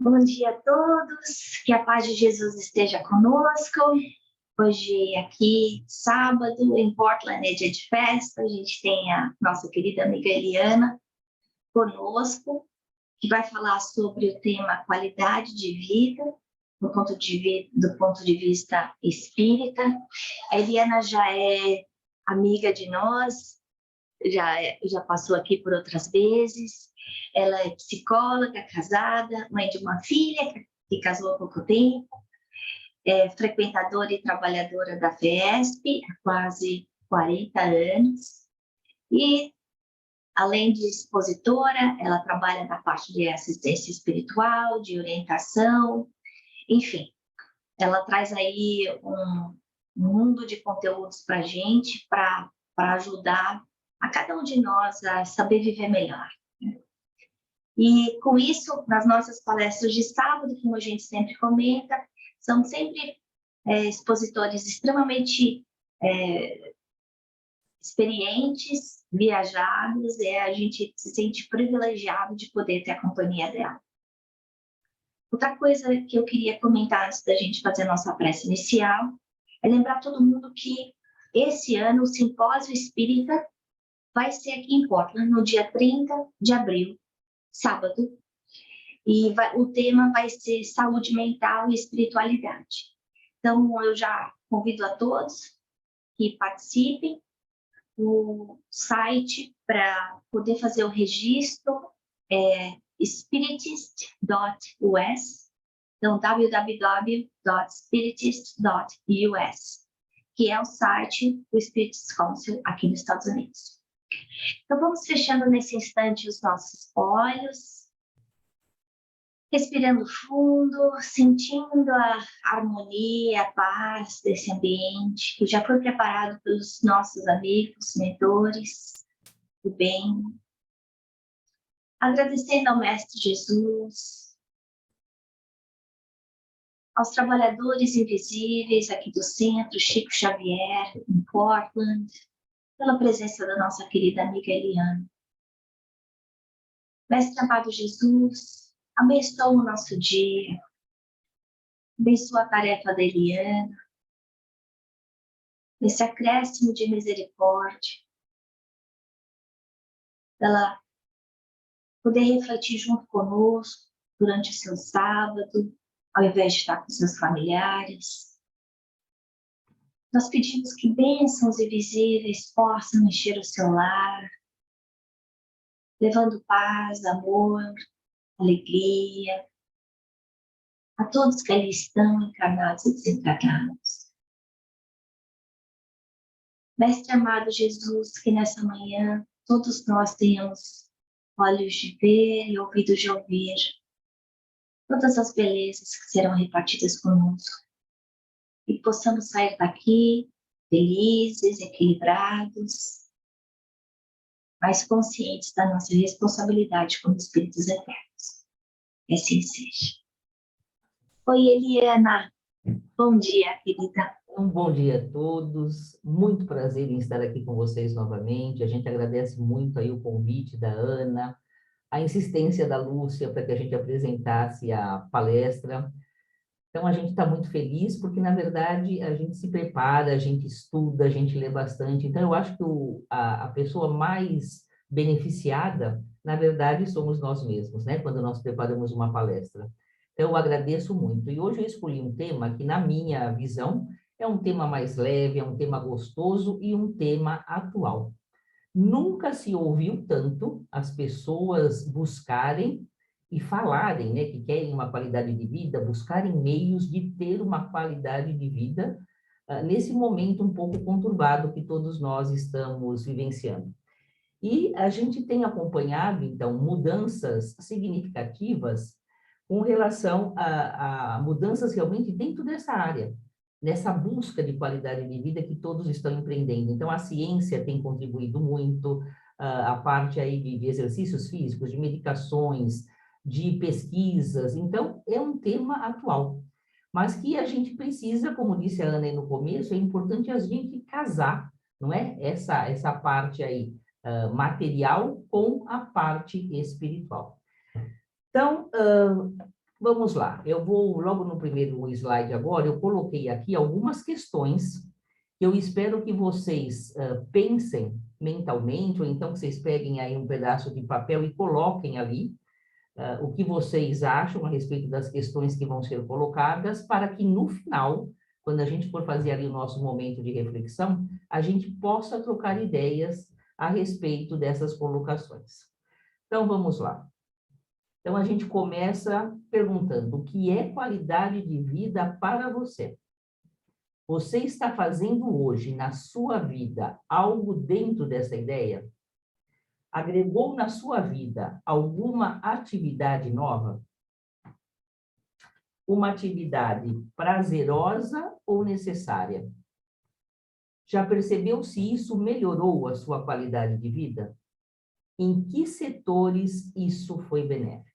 Bom dia a todos, que a paz de Jesus esteja conosco. Hoje, aqui, sábado, em Portland, é dia de festa. A gente tem a nossa querida amiga Eliana conosco, que vai falar sobre o tema qualidade de vida, do ponto de vista espírita. A Eliana já é amiga de nós, já passou aqui por outras vezes. Ela é psicóloga, casada, mãe de uma filha que casou há pouco tempo, é frequentadora e trabalhadora da FESP há quase 40 anos. E, além de expositora, ela trabalha na parte de assistência espiritual, de orientação, enfim. Ela traz aí um mundo de conteúdos para a gente, para ajudar a cada um de nós a saber viver melhor. E com isso, nas nossas palestras de sábado, como a gente sempre comenta, são sempre expositores extremamente experientes, viajados, a gente se sente privilegiado de poder ter a companhia dela. Outra coisa que eu queria comentar antes da gente fazer a nossa prece inicial é lembrar todo mundo que esse ano o Simpósio Espírita vai ser aqui em Portland, no dia 30 de abril, sábado, e o tema vai ser saúde mental e espiritualidade. Então, eu já convido a todos que participem. O site para poder fazer o registro é spiritist.us, então www.spiritist.us, que é o site do Spiritist Council aqui nos Estados Unidos. Então, vamos fechando nesse instante os nossos olhos, respirando fundo, sentindo a harmonia, a paz desse ambiente que já foi preparado pelos nossos amigos, mentores do bem. Agradecendo ao Mestre Jesus, aos trabalhadores invisíveis aqui do centro, Chico Xavier, em Portland, pela presença da nossa querida amiga Eliana. Mestre amado Jesus, abençoa o nosso dia, abençoa a tarefa da Eliana, esse acréscimo de misericórdia, ela poder refletir junto conosco durante o seu sábado, ao invés de estar com seus familiares. Nós pedimos que bênçãos invisíveis possam encher o seu lar, levando paz, amor, alegria a todos que ali estão, encarnados e desencarnados. Mestre amado Jesus, que nessa manhã todos nós tenhamos olhos de ver e ouvidos de ouvir todas as belezas que serão repartidas conosco e que possamos sair daqui felizes, equilibrados, mais conscientes da nossa responsabilidade como espíritos eternos. Que assim seja. Oi, Eliana. Bom dia, querida. Um bom dia a todos, muito prazer em estar aqui com vocês novamente. A gente agradece muito aí o convite da Ana, a insistência da Lúcia para que a gente apresentasse a palestra. Então, a gente está muito feliz porque, na verdade, a gente se prepara, a gente estuda, a gente lê bastante. Então, eu acho que a pessoa mais beneficiada, na verdade, somos nós mesmos, né? Quando nós preparamos uma palestra. Então, eu agradeço muito. E hoje eu escolhi um tema que, na minha visão, é um tema mais leve, é um tema gostoso e um tema atual. Nunca se ouviu tanto as pessoas buscarem e falarem, né, que querem uma qualidade de vida, buscarem meios de ter uma qualidade de vida nesse momento um pouco conturbado que todos nós estamos vivenciando. E a gente tem acompanhado, então, mudanças significativas com relação a mudanças realmente dentro dessa área, nessa busca de qualidade de vida que todos estão empreendendo. Então, a ciência tem contribuído muito, a parte aí de exercícios físicos, de medicações, de pesquisas. Então, é um tema atual, mas que a gente precisa, como disse a Ana aí no começo, é importante a gente casar, não é? Essa parte aí, material com a parte espiritual. Então, Vamos lá, eu vou logo no primeiro slide agora, eu coloquei aqui algumas questões que eu espero que vocês pensem mentalmente, ou então que vocês peguem aí um pedaço de papel e coloquem ali o que vocês acham a respeito das questões que vão ser colocadas, para que no final, quando a gente for fazer ali o nosso momento de reflexão, a gente possa trocar ideias a respeito dessas colocações. Então, vamos lá. Então, a gente começa perguntando: o que é qualidade de vida para você? Você está fazendo hoje, na sua vida, algo dentro dessa ideia? Agregou na sua vida alguma atividade nova? Uma atividade prazerosa ou necessária? Já percebeu se isso melhorou a sua qualidade de vida? Em que setores isso foi benéfico?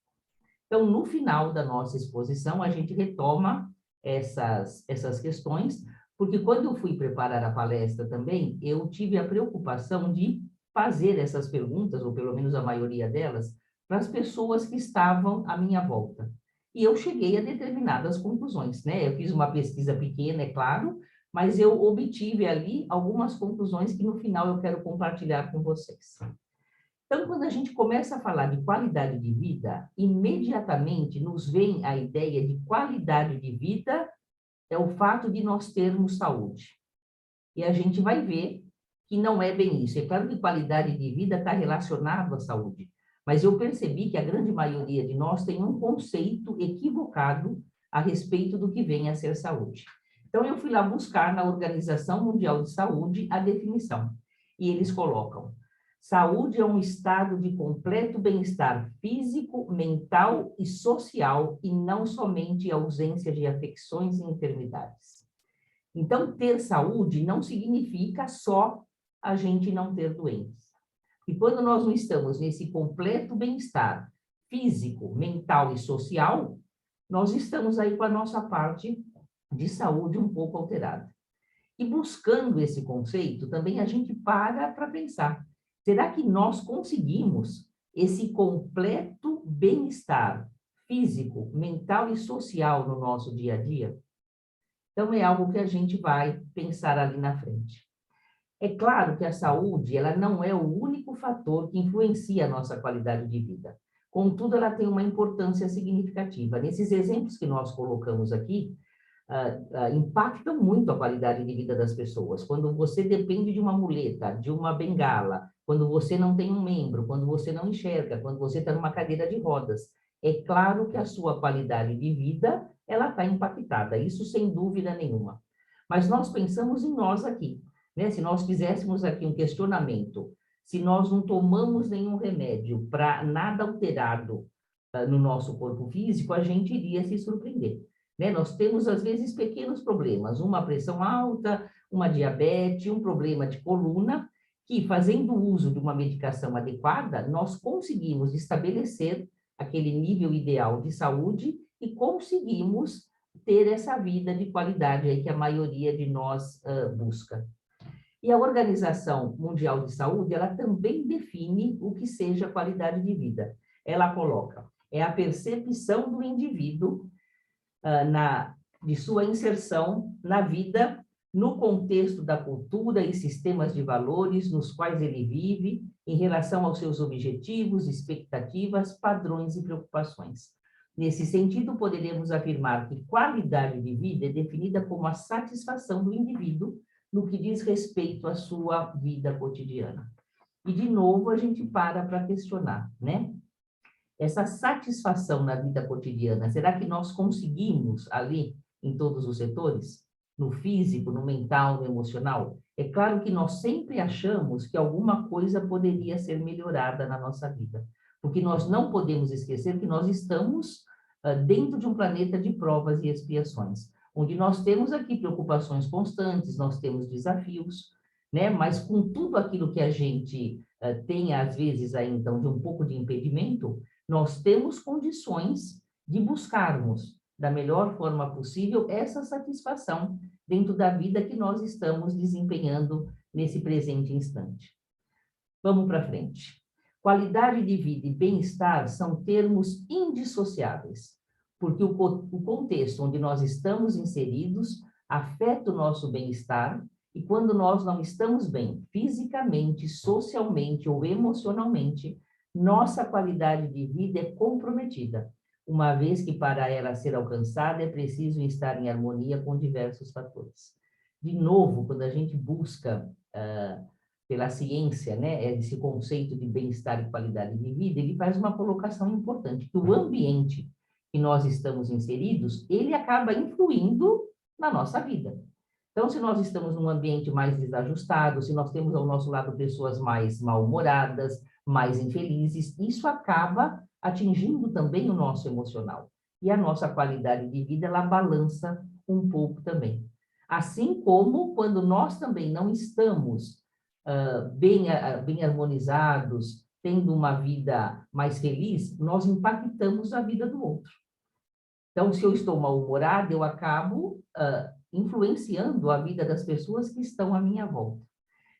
Então, no final da nossa exposição, a gente retoma essas questões, porque quando eu fui preparar a palestra também, eu tive a preocupação de fazer essas perguntas, ou pelo menos a maioria delas, para as pessoas que estavam à minha volta. E eu cheguei a determinadas conclusões, né? Eu fiz uma pesquisa pequena, é claro, mas eu obtive ali algumas conclusões que no final eu quero compartilhar com vocês. Então, quando a gente começa a falar de qualidade de vida, imediatamente nos vem a ideia de qualidade de vida é o fato de nós termos saúde. E a gente vai ver que não é bem isso. É claro que qualidade de vida está relacionado à saúde, mas eu percebi que a grande maioria de nós tem um conceito equivocado a respeito do que vem a ser saúde. Então, eu fui lá buscar na Organização Mundial de Saúde a definição. E eles colocam: saúde é um estado de completo bem-estar físico, mental e social, e não somente a ausência de afecções e enfermidades. Então, ter saúde não significa só a gente não ter doenças. E quando nós não estamos nesse completo bem-estar físico, mental e social, nós estamos aí com a nossa parte de saúde um pouco alterada. E buscando esse conceito, também a gente para pensar: será que nós conseguimos esse completo bem-estar físico, mental e social no nosso dia a dia? Então, é algo que a gente vai pensar ali na frente. É claro que a saúde, ela não é o único fator que influencia a nossa qualidade de vida. Contudo, ela tem uma importância significativa. Nesses exemplos que nós colocamos aqui, impactam muito a qualidade de vida das pessoas. Quando você depende de uma muleta, de uma bengala, quando você não tem um membro, quando você não enxerga, quando você está numa cadeira de rodas, é claro que a sua qualidade de vida ela está impactada, isso sem dúvida nenhuma. Mas nós pensamos em nós aqui, né? Se nós fizéssemos aqui um questionamento, se nós não tomamos nenhum remédio para nada alterado no nosso corpo físico, a gente iria se surpreender. Né? Nós temos, às vezes, pequenos problemas, uma pressão alta, uma diabetes, um problema de coluna, que, fazendo uso de uma medicação adequada, nós conseguimos estabelecer aquele nível ideal de saúde e conseguimos ter essa vida de qualidade aí que a maioria de nós busca. E a Organização Mundial de Saúde, ela também define o que seja qualidade de vida. Ela coloca: é a percepção do indivíduo de sua inserção na vida, no contexto da cultura e sistemas de valores nos quais ele vive, em relação aos seus objetivos, expectativas, padrões e preocupações. Nesse sentido, poderemos afirmar que qualidade de vida é definida como a satisfação do indivíduo no que diz respeito à sua vida cotidiana. E, de novo, a gente para questionar, né? Essa satisfação na vida cotidiana, será que nós conseguimos ali em todos os setores? No físico, no mental, no emocional? É claro que nós sempre achamos que alguma coisa poderia ser melhorada na nossa vida, porque nós não podemos esquecer que nós estamos dentro de um planeta de provas e expiações, onde nós temos aqui preocupações constantes, nós temos desafios, né? Mas com tudo aquilo que a gente tem, às vezes, aí, então, de um pouco de impedimento, nós temos condições de buscarmos, da melhor forma possível, essa satisfação dentro da vida que nós estamos desempenhando nesse presente instante. Vamos para frente. Qualidade de vida e bem-estar são termos indissociáveis. porque o contexto onde nós estamos inseridos afeta o nosso bem-estar, e quando nós não estamos bem fisicamente, socialmente ou emocionalmente, nossa qualidade de vida é comprometida, uma vez que para ela ser alcançada é preciso estar em harmonia com diversos fatores. De novo, quando a gente busca pela ciência, né, esse conceito de bem-estar e qualidade de vida, ele faz uma colocação importante, que o ambiente que nós estamos inseridos, ele acaba influindo na nossa vida. Então, se nós estamos num ambiente mais desajustado, se nós temos ao nosso lado pessoas mais mal-humoradas, mais infelizes, isso acaba atingindo também o nosso emocional. E a nossa qualidade de vida, ela balança um pouco também. Assim como quando nós também não estamos bem harmonizados, tendo uma vida mais feliz, nós impactamos a vida do outro. Então, se eu estou mal-humorada, eu acabo influenciando a vida das pessoas que estão à minha volta.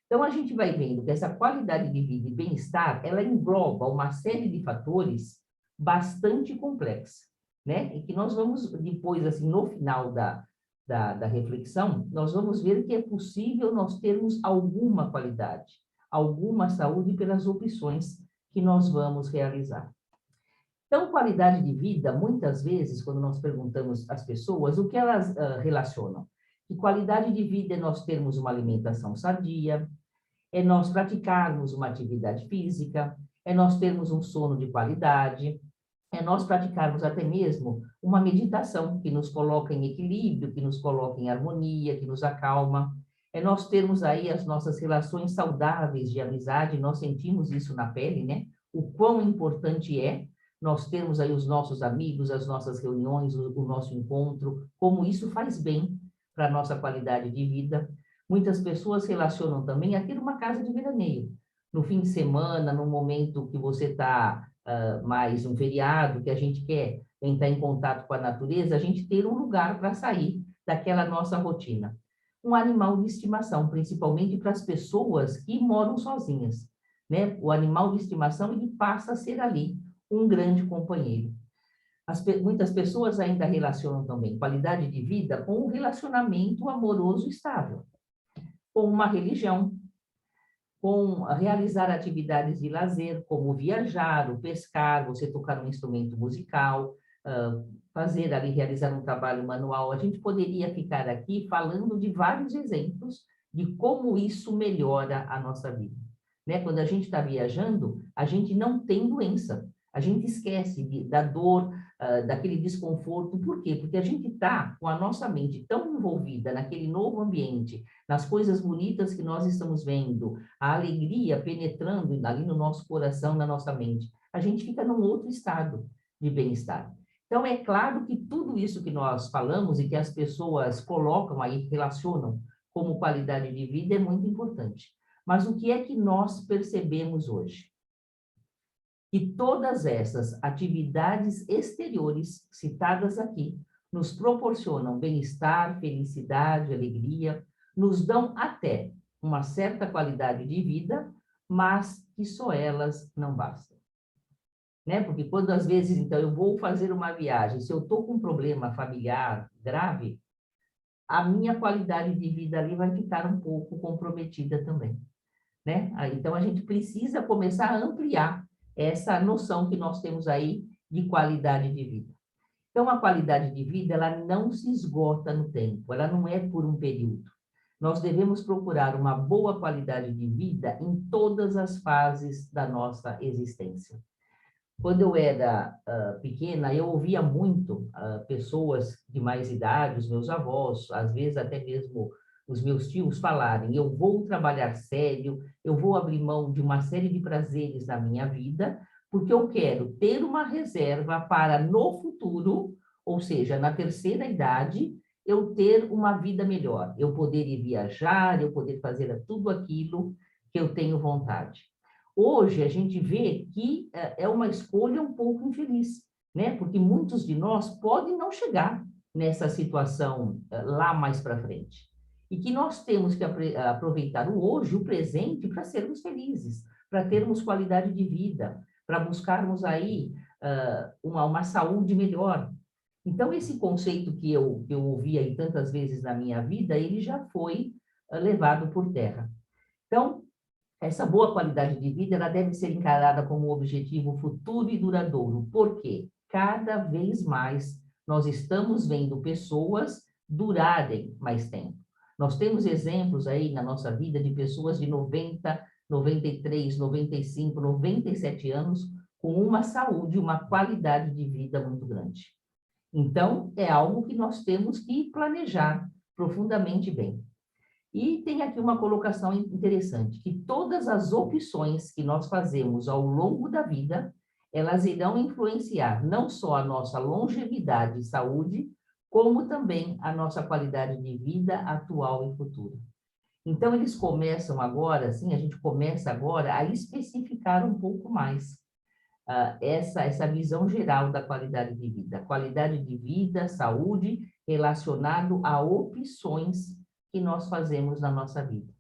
Então, a gente vai vendo que essa qualidade de vida e bem-estar, ela engloba uma série de fatores bastante complexa, né? E que nós vamos, depois, assim, no final da reflexão, nós vamos ver que é possível nós termos alguma qualidade, alguma saúde pelas opções que nós vamos realizar. Então, qualidade de vida, muitas vezes, quando nós perguntamos às pessoas, o que elas relacionam? Que qualidade de vida é nós termos uma alimentação sadia, é nós praticarmos uma atividade física, é nós termos um sono de qualidade, é nós praticarmos até mesmo uma meditação que nos coloca em equilíbrio, que nos coloca em harmonia, que nos acalma, é nós termos aí as nossas relações saudáveis de amizade, nós sentimos isso na pele, né? O quão importante é nós termos aí os nossos amigos, as nossas reuniões, o nosso encontro, como isso faz bem para a nossa qualidade de vida. Muitas pessoas relacionam também a ter uma casa de veraneio. No fim de semana, no momento que você está mais um feriado, que a gente quer entrar em contato com a natureza, a gente ter um lugar para sair daquela nossa rotina. Um animal de estimação, principalmente para as pessoas que moram sozinhas, né? O animal de estimação, ele passa a ser ali um grande companheiro. Muitas pessoas ainda relacionam também qualidade de vida com um relacionamento amoroso estável, com uma religião, com realizar atividades de lazer, como viajar, o pescar, você tocar um instrumento musical, fazer ali, realizar um trabalho manual. A gente poderia ficar aqui falando de vários exemplos de como isso melhora a nossa vida. Né? Quando a gente está viajando, a gente não tem doença, a gente esquece da dor, daquele desconforto. Por quê? Porque a gente está com a nossa mente tão envolvida naquele novo ambiente, nas coisas bonitas que nós estamos vendo, a alegria penetrando ali no nosso coração, na nossa mente. A gente fica num outro estado de bem-estar. Então, é claro que tudo isso que nós falamos e que as pessoas colocam aí, relacionam como qualidade de vida, é muito importante. Mas o que é que nós percebemos hoje? Que todas essas atividades exteriores citadas aqui nos proporcionam bem-estar, felicidade, alegria, nos dão até uma certa qualidade de vida, mas que só elas não bastam. Né? Porque quando às vezes, então, eu vou fazer uma viagem, se eu estou com um problema familiar grave, a minha qualidade de vida ali vai ficar um pouco comprometida também. Né? Então, a gente precisa começar a ampliar essa noção que nós temos aí de qualidade de vida. Então, a qualidade de vida, ela não se esgota no tempo, ela não é por um período. Nós devemos procurar uma boa qualidade de vida em todas as fases da nossa existência. Quando eu era pequena, eu ouvia muito pessoas de mais idade, os meus avós, às vezes até mesmo os meus tios falarem: eu vou trabalhar sério, eu vou abrir mão de uma série de prazeres na minha vida, porque eu quero ter uma reserva para no futuro, ou seja, na terceira idade, eu ter uma vida melhor, eu poder ir viajar, eu poder fazer tudo aquilo que eu tenho vontade. Hoje, a gente vê que é uma escolha um pouco infeliz, né? Porque muitos de nós podem não chegar nessa situação lá mais para frente. E que nós temos que aproveitar o hoje, o presente, para sermos felizes, para termos qualidade de vida, para buscarmos aí uma saúde melhor. Então, esse conceito que eu ouvi aí tantas vezes na minha vida, ele já foi levado por terra. Então, essa boa qualidade de vida, ela deve ser encarada como um objetivo futuro e duradouro. Por quê? Cada vez mais nós estamos vendo pessoas durarem mais tempo. Nós temos exemplos aí na nossa vida de pessoas de 90, 93, 95, 97 anos com uma saúde, uma qualidade de vida muito grande. Então, é algo que nós temos que planejar profundamente bem. E tem aqui uma colocação interessante, que todas as opções que nós fazemos ao longo da vida, elas irão influenciar não só a nossa longevidade e saúde, como também a nossa qualidade de vida atual e futura. Então, eles começam agora, assim, a gente começa agora a especificar um pouco mais essa visão geral da qualidade de vida. Qualidade de vida, saúde, relacionado a opções que nós fazemos na nossa vida.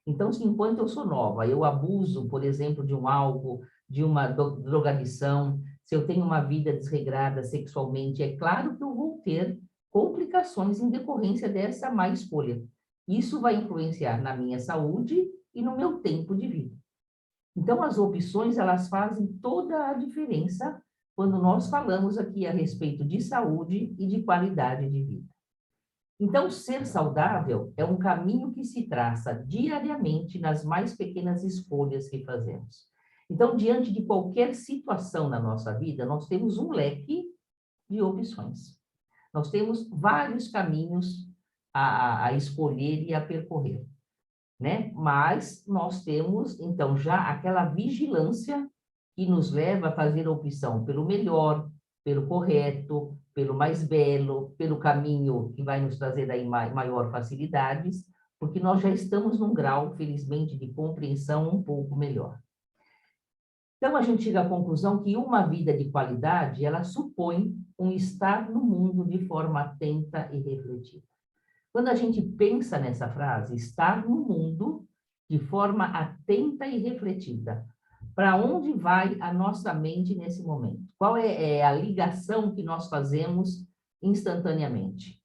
Então, se enquanto eu sou nova, eu abuso, por exemplo, de um álcool, de uma drogadição, se eu tenho uma vida desregrada sexualmente, é claro que eu vou ter complicações em decorrência dessa má escolha. Isso vai influenciar na minha saúde e no meu tempo de vida. Então, as opções, elas fazem toda a diferença quando nós falamos aqui a respeito de saúde e de qualidade de vida. Então, ser saudável é um caminho que se traça diariamente nas mais pequenas escolhas que fazemos. Então, diante de qualquer situação na nossa vida, nós temos um leque de opções. Nós temos vários caminhos a escolher e a percorrer, né? Mas nós temos, então, já aquela vigilância que nos leva a fazer a opção pelo melhor, pelo correto, pelo mais belo, pelo caminho que vai nos trazer aí maior facilidades, porque nós já estamos num grau, felizmente, de compreensão um pouco melhor. Então, a gente chega à conclusão que uma vida de qualidade, ela supõe um estar no mundo de forma atenta e refletida. Quando a gente pensa nessa frase, estar no mundo de forma atenta e refletida, para onde vai a nossa mente nesse momento? Qual é a ligação que nós fazemos instantaneamente?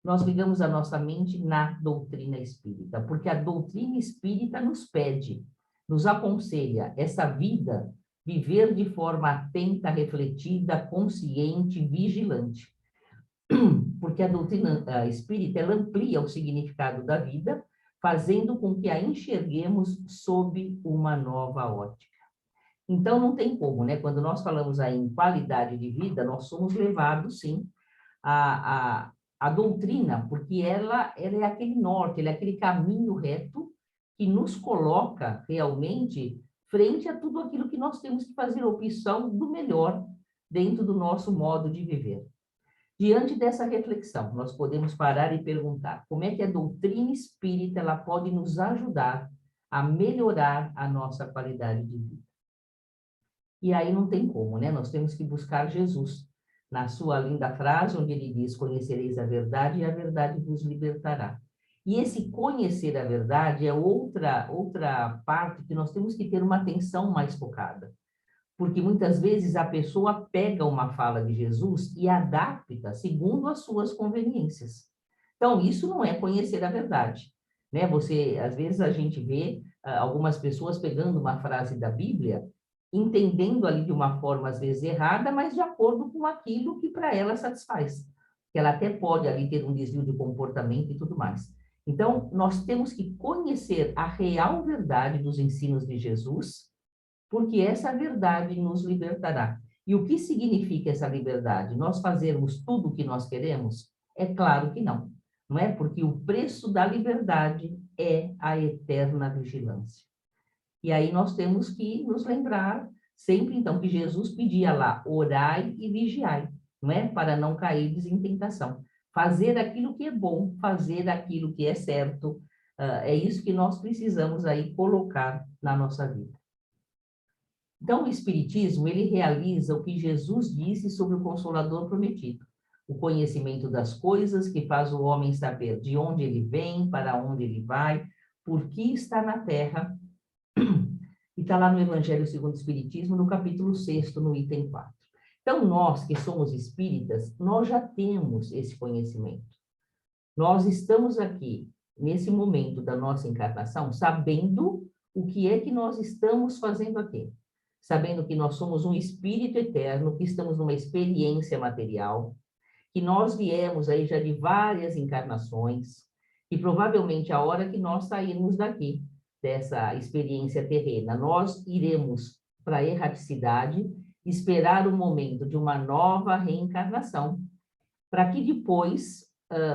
Nós ligamos a nossa mente na doutrina espírita, porque a doutrina espírita nos pede, nos aconselha essa vida, viver de forma atenta, refletida, consciente, vigilante. Porque a doutrina espírita, ela amplia o significado da vida, fazendo com que a enxerguemos sob uma nova ótica. Então, não tem como, né? Quando nós falamos aí em qualidade de vida, nós somos levados, sim, à doutrina, porque ela é aquele norte, ela é aquele caminho reto que nos coloca realmente frente a tudo aquilo que nós temos que fazer opção do melhor dentro do nosso modo de viver. Diante dessa reflexão, nós podemos parar e perguntar como é que a doutrina espírita ela pode nos ajudar a melhorar a nossa qualidade de vida. E aí não tem como, né? Nós temos que buscar Jesus. Na sua linda frase, onde ele diz, conhecereis a verdade e a verdade vos libertará. E esse conhecer a verdade é outra parte que nós temos que ter uma atenção mais focada. Porque muitas vezes a pessoa pega uma fala de Jesus e adapta segundo as suas conveniências. Então, isso não é conhecer a verdade, né? Às vezes a gente vê algumas pessoas pegando uma frase da Bíblia, entendendo ali de uma forma às vezes errada, mas de acordo com aquilo que para ela satisfaz. Que ela até pode ali ter um desvio de comportamento e tudo mais. Então, nós temos que conhecer a real verdade dos ensinos de Jesus, porque essa verdade nos libertará. E o que significa essa liberdade? Nós fazermos tudo o que nós queremos? É claro que não. Não é? Porque o preço da liberdade é a eterna vigilância. E aí nós temos que nos lembrar sempre, então, que Jesus pedia lá, orai e vigiai, não é? Para não cair em tentação. Fazer aquilo que é bom, fazer aquilo que é certo, é isso que nós precisamos aí colocar na nossa vida. Então, o Espiritismo, ele realiza o que Jesus disse sobre o Consolador prometido. O conhecimento das coisas que faz o homem saber de onde ele vem, para onde ele vai, por que está na Terra. E está lá no Evangelho segundo o Espiritismo, no capítulo 6º, no item 4. Então, nós que somos espíritas, nós já temos esse conhecimento. Nós estamos aqui, nesse momento da nossa encarnação, sabendo o que é que nós estamos fazendo aqui. Sabendo que nós somos um espírito eterno, que estamos numa experiência material, que nós viemos aí já de várias encarnações, e provavelmente a hora que nós sairmos daqui, dessa experiência terrena, nós iremos para a erraticidade, esperar o momento de uma nova reencarnação, para que depois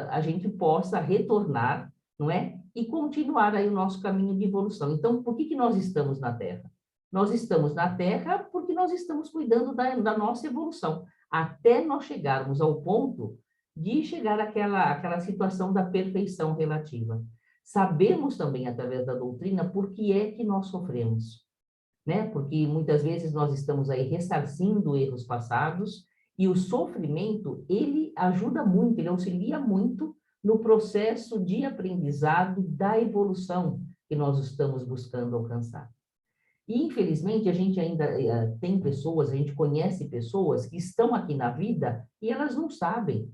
a gente possa retornar, não é? E continuar aí o nosso caminho de evolução. Então, por que nós estamos na Terra? Nós estamos na Terra porque nós estamos cuidando da nossa evolução, até nós chegarmos ao ponto de chegar àquela situação da perfeição relativa. Sabemos também, através da doutrina, por que é que nós sofremos, né? Porque muitas vezes nós estamos aí ressarcindo erros passados, e o sofrimento, ele ajuda muito, ele auxilia muito no processo de aprendizado da evolução que nós estamos buscando alcançar. E, infelizmente, a gente ainda tem pessoas, a gente conhece pessoas que estão aqui na vida e elas não sabem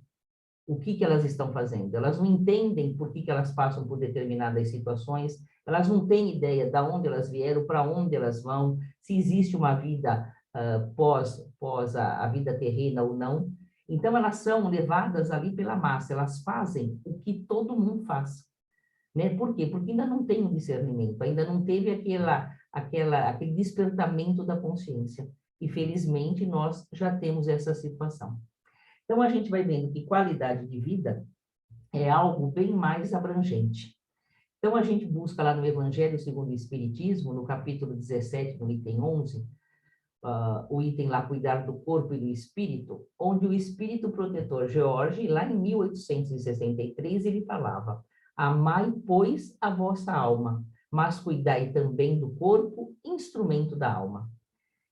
o que elas estão fazendo, elas não entendem por que elas passam por determinadas situações, elas não têm ideia de onde elas vieram, para onde elas vão, se existe uma vida pós a vida terrena ou não. Então, elas são levadas ali pela massa, elas fazem o que todo mundo faz. Né? Por quê? Porque ainda não tem um discernimento, ainda não teve aquele despertamento da consciência. E, felizmente, nós já temos essa situação. Então, a gente vai vendo que qualidade de vida é algo bem mais abrangente. Então, a gente busca lá no Evangelho segundo o Espiritismo, no capítulo 17, no item 11, o item lá, cuidar do corpo e do espírito, onde o espírito protetor George, lá em 1863, ele falava: amai, pois, a vossa alma, mas cuidai também do corpo, instrumento da alma.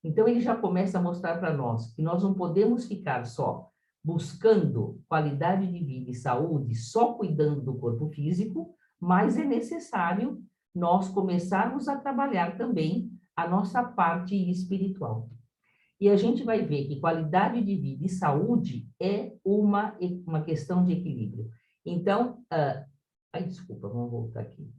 Então, ele já começa a mostrar para nós que nós não podemos ficar só buscando qualidade de vida e saúde, só cuidando do corpo físico, mas é necessário nós começarmos a trabalhar também a nossa parte espiritual. E a gente vai ver que qualidade de vida e saúde é uma questão de equilíbrio. Então, desculpa, vamos voltar aqui.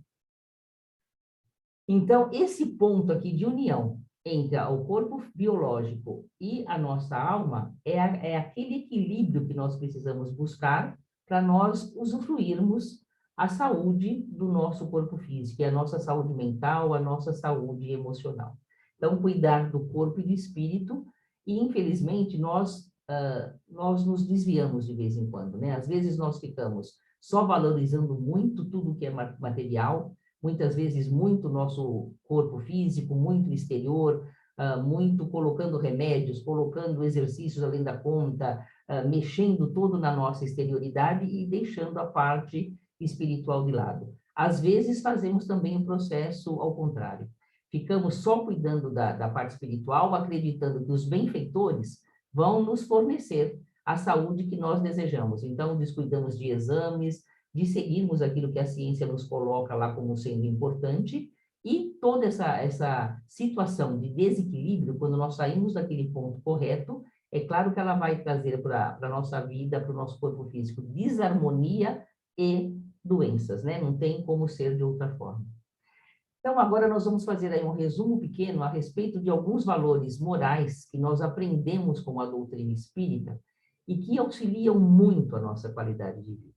Então, esse ponto aqui de união entre o corpo biológico e a nossa alma é aquele equilíbrio que nós precisamos buscar para nós usufruirmos a saúde do nosso corpo físico, a nossa saúde mental, a nossa saúde emocional. Então, cuidar do corpo e do espírito, e infelizmente nós nos desviamos de vez em quando, né? Às vezes nós ficamos só valorizando muito tudo que é material, muitas vezes muito nosso corpo físico, muito exterior, muito colocando remédios, colocando exercícios além da conta, mexendo tudo na nossa exterioridade e deixando a parte espiritual de lado. Às vezes fazemos também um processo ao contrário. Ficamos só cuidando da parte espiritual, acreditando que os benfeitores vão nos fornecer a saúde que nós desejamos. Então, descuidamos de exames, de seguirmos aquilo que a ciência nos coloca lá como sendo importante, e toda essa situação de desequilíbrio, quando nós saímos daquele ponto correto, é claro que ela vai trazer para a nossa vida, para o nosso corpo físico, desarmonia e doenças, né? Não tem como ser de outra forma. Então, agora nós vamos fazer aí um resumo pequeno a respeito de alguns valores morais que nós aprendemos com a doutrina espírita e que auxiliam muito a nossa qualidade de vida.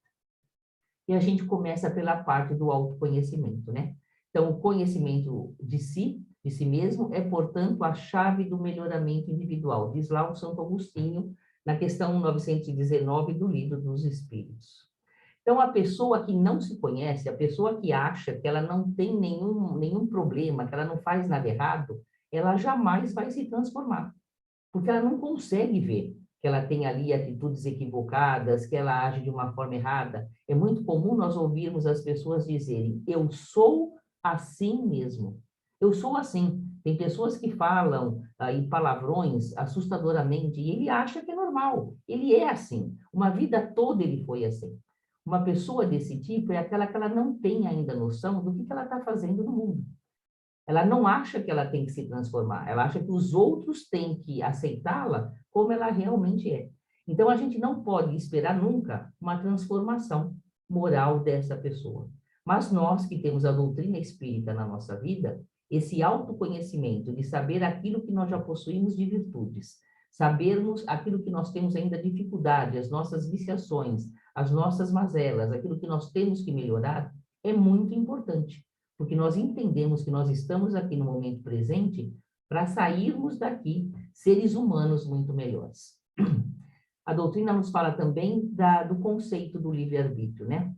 E a gente começa pela parte do autoconhecimento, né? Então, o conhecimento de si mesmo, é, portanto, a chave do melhoramento individual, diz lá o Santo Agostinho, na questão 919 do Livro dos Espíritos. Então, a pessoa que não se conhece, a pessoa que acha que ela não tem nenhum problema, que ela não faz nada errado, ela jamais vai se transformar, porque ela não consegue ver que ela tem ali atitudes equivocadas, que ela age de uma forma errada. É muito comum nós ouvirmos as pessoas dizerem: eu sou assim mesmo. Eu sou assim. Tem pessoas que falam em palavrões assustadoramente e ele acha que é normal. Ele é assim. Uma vida toda ele foi assim. Uma pessoa desse tipo é aquela que ela não tem ainda noção do que ela está fazendo no mundo. Ela não acha que ela tem que se transformar, ela acha que os outros têm que aceitá-la como ela realmente é. Então, a gente não pode esperar nunca uma transformação moral dessa pessoa. Mas nós que temos a doutrina espírita na nossa vida, esse autoconhecimento de saber aquilo que nós já possuímos de virtudes, sabermos aquilo que nós temos ainda dificuldade, as nossas viciações, as nossas mazelas, aquilo que nós temos que melhorar, é muito importante, porque nós entendemos que nós estamos aqui no momento presente para sairmos daqui seres humanos muito melhores. A doutrina nos fala também do conceito do livre-arbítrio, né?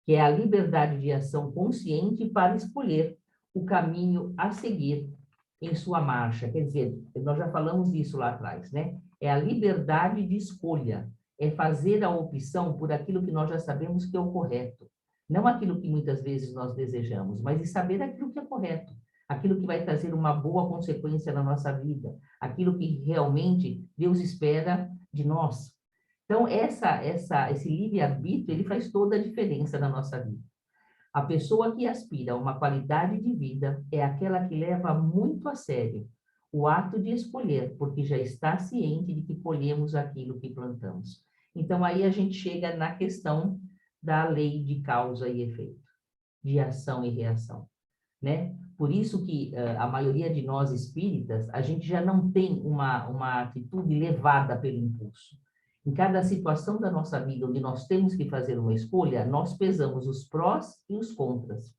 Que é a liberdade de ação consciente para escolher o caminho a seguir em sua marcha. Quer dizer, nós já falamos disso lá atrás, né? É a liberdade de escolha, é fazer a opção por aquilo que nós já sabemos que é o correto. Não aquilo que muitas vezes nós desejamos, mas de saber aquilo que é correto, aquilo que vai trazer uma boa consequência na nossa vida, aquilo que realmente Deus espera de nós. Então, esse livre-arbítrio, ele faz toda a diferença na nossa vida. A pessoa que aspira a uma qualidade de vida é aquela que leva muito a sério o ato de escolher, porque já está ciente de que colhemos aquilo que plantamos. Então, aí a gente chega na questão da lei de causa e efeito, de ação e reação, né? Por isso que a maioria de nós espíritas, a gente já não tem uma atitude levada pelo impulso. Em cada situação da nossa vida onde nós temos que fazer uma escolha, nós pesamos os prós e os contras.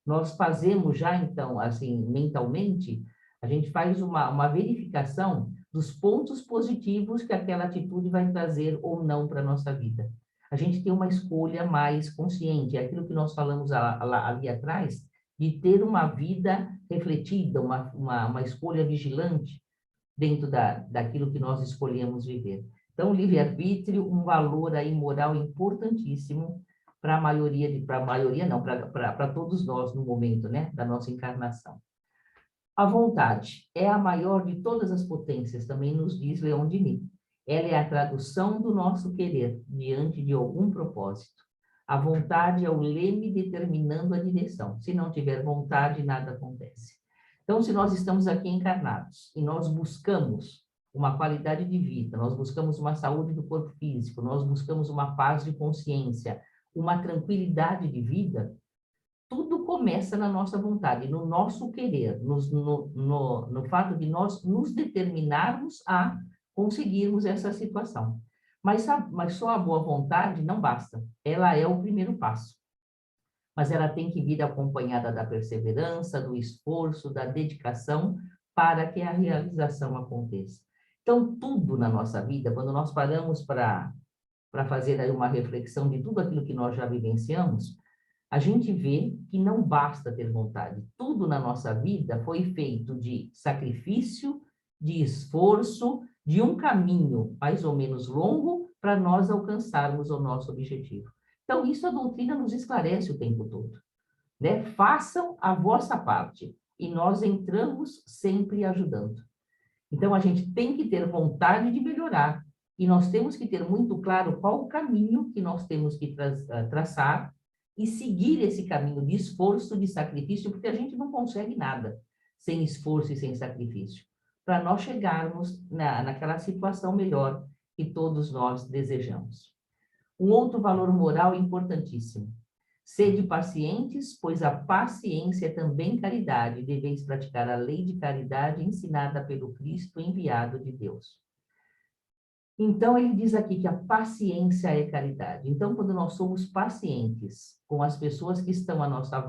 Nós fazemos já, então, assim, mentalmente, a gente faz uma verificação dos pontos positivos que aquela atitude vai trazer ou não para a nossa vida. A gente tem uma escolha mais consciente, é aquilo que nós falamos ali atrás, de ter uma vida refletida, uma escolha vigilante dentro daquilo que nós escolhemos viver. Então, o livre-arbítrio, um valor aí moral importantíssimo para todos nós no momento, né, da nossa encarnação. A vontade é a maior de todas as potências, também nos diz Leon Denis. Ela é a tradução do nosso querer diante de algum propósito. A vontade é o leme determinando a direção. Se não tiver vontade, nada acontece. Então, se nós estamos aqui encarnados e nós buscamos uma qualidade de vida, nós buscamos uma saúde do corpo físico, nós buscamos uma paz de consciência, uma tranquilidade de vida, tudo começa na nossa vontade, no nosso querer, no fato de nós nos determinarmos a conseguirmos essa situação. Mas só a boa vontade não basta, ela é o primeiro passo. Mas ela tem que vir acompanhada da perseverança, do esforço, da dedicação, para que a realização aconteça. Então, tudo na nossa vida, quando nós paramos para fazer aí uma reflexão de tudo aquilo que nós já vivenciamos, a gente vê que não basta ter vontade. Tudo na nossa vida foi feito de sacrifício, de esforço, de um caminho mais ou menos longo para nós alcançarmos o nosso objetivo. Então, isso a doutrina nos esclarece o tempo todo, né? Façam a vossa parte e nós entramos sempre ajudando. Então, a gente tem que ter vontade de melhorar e nós temos que ter muito claro qual o caminho que nós temos que traçar e seguir esse caminho de esforço, de sacrifício, porque a gente não consegue nada sem esforço e sem sacrifício, para nós chegarmos naquela situação melhor que todos nós desejamos. Um outro valor moral importantíssimo. Sede pacientes, pois a paciência é também caridade. Deveis praticar a lei de caridade ensinada pelo Cristo enviado de Deus. Então, ele diz aqui que a paciência é caridade. Então, quando nós somos pacientes com as pessoas que estão à nossa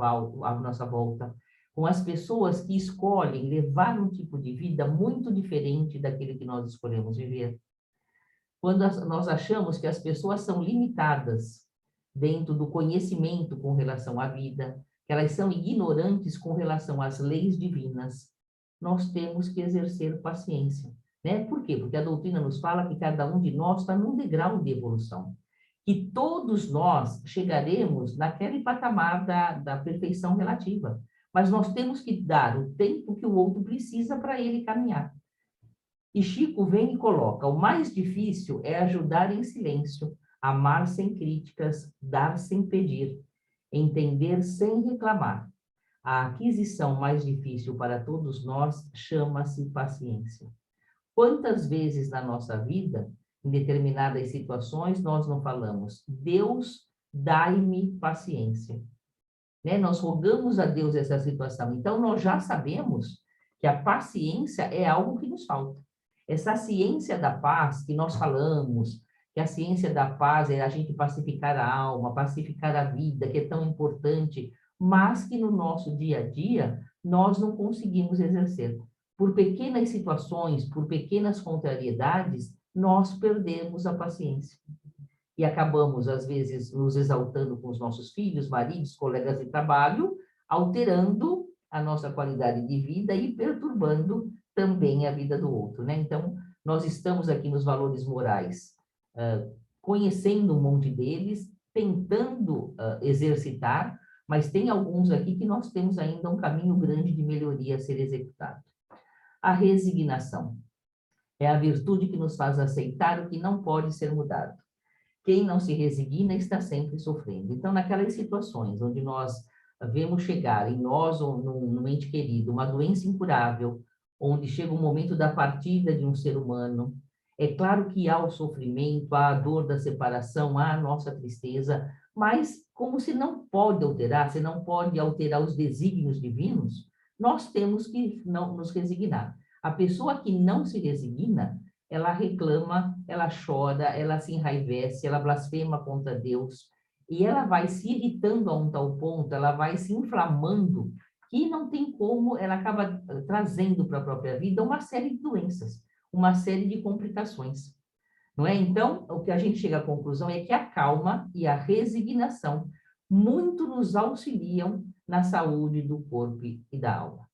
volta, com as pessoas que escolhem levar um tipo de vida muito diferente daquele que nós escolhemos viver, quando nós achamos que as pessoas são limitadas dentro do conhecimento com relação à vida, que elas são ignorantes com relação às leis divinas, nós temos que exercer paciência, né? Por quê? Porque a doutrina nos fala que cada um de nós está num degrau de evolução, que todos nós chegaremos naquele patamar da perfeição relativa, mas nós temos que dar o tempo que o outro precisa para ele caminhar. E Chico vem e coloca: o mais difícil é ajudar em silêncio, amar sem críticas, dar sem pedir, entender sem reclamar. A aquisição mais difícil para todos nós chama-se paciência. Quantas vezes na nossa vida, em determinadas situações, nós não falamos, Deus, dai-me paciência. Né? Nós rogamos a Deus essa situação. Então, nós já sabemos que a paciência é algo que nos falta. Essa ciência da paz que nós falamos, que a ciência da paz é a gente pacificar a alma, pacificar a vida, que é tão importante, mas que no nosso dia a dia nós não conseguimos exercer. Por pequenas situações, por pequenas contrariedades, nós perdemos a paciência. E acabamos, às vezes, nos exaltando com os nossos filhos, maridos, colegas de trabalho, alterando a nossa qualidade de vida e perturbando também a vida do outro, né? Então, nós estamos aqui nos valores morais, conhecendo um monte deles, tentando exercitar, mas tem alguns aqui que nós temos ainda um caminho grande de melhoria a ser executado. A resignação é a virtude que nos faz aceitar o que não pode ser mudado. Quem não se resigna está sempre sofrendo. Então, naquelas situações onde nós vemos chegar em nós ou num ente querido uma doença incurável, onde chega o momento da partida de um ser humano, é claro que há o sofrimento, há a dor da separação, há a nossa tristeza, mas como se não pode alterar, se não pode alterar os desígnios divinos, nós temos que não nos resignar. A pessoa que não se resigna, ela reclama, ela chora, ela se enraivece, ela blasfema contra Deus, e ela vai se irritando a um tal ponto, ela vai se inflamando, que não tem como, ela acaba trazendo para a própria vida uma série de doenças, uma série de complicações, não é? Então, o que a gente chega à conclusão é que a calma e a resignação muito nos auxiliam na saúde do corpo e da alma.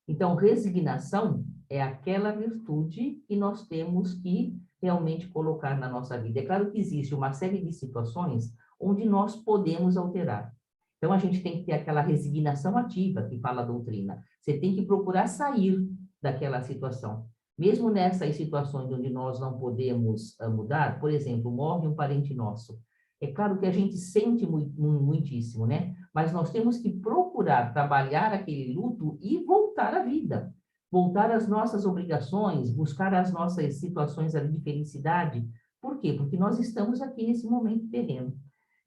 Então, resignação é aquela virtude que nós temos que realmente colocar na nossa vida. É claro que existe uma série de situações onde nós podemos alterar. Então, a gente tem que ter aquela resignação ativa que fala a doutrina. Você tem que procurar sair daquela situação. Mesmo nessas situações onde nós não podemos mudar, por exemplo, morre um parente nosso. É claro que a gente sente muitíssimo, né? Mas nós temos que procurar trabalhar aquele luto e voltar à vida. Voltar às nossas obrigações, buscar as nossas situações de felicidade. Por quê? Porque nós estamos aqui nesse momento terreno.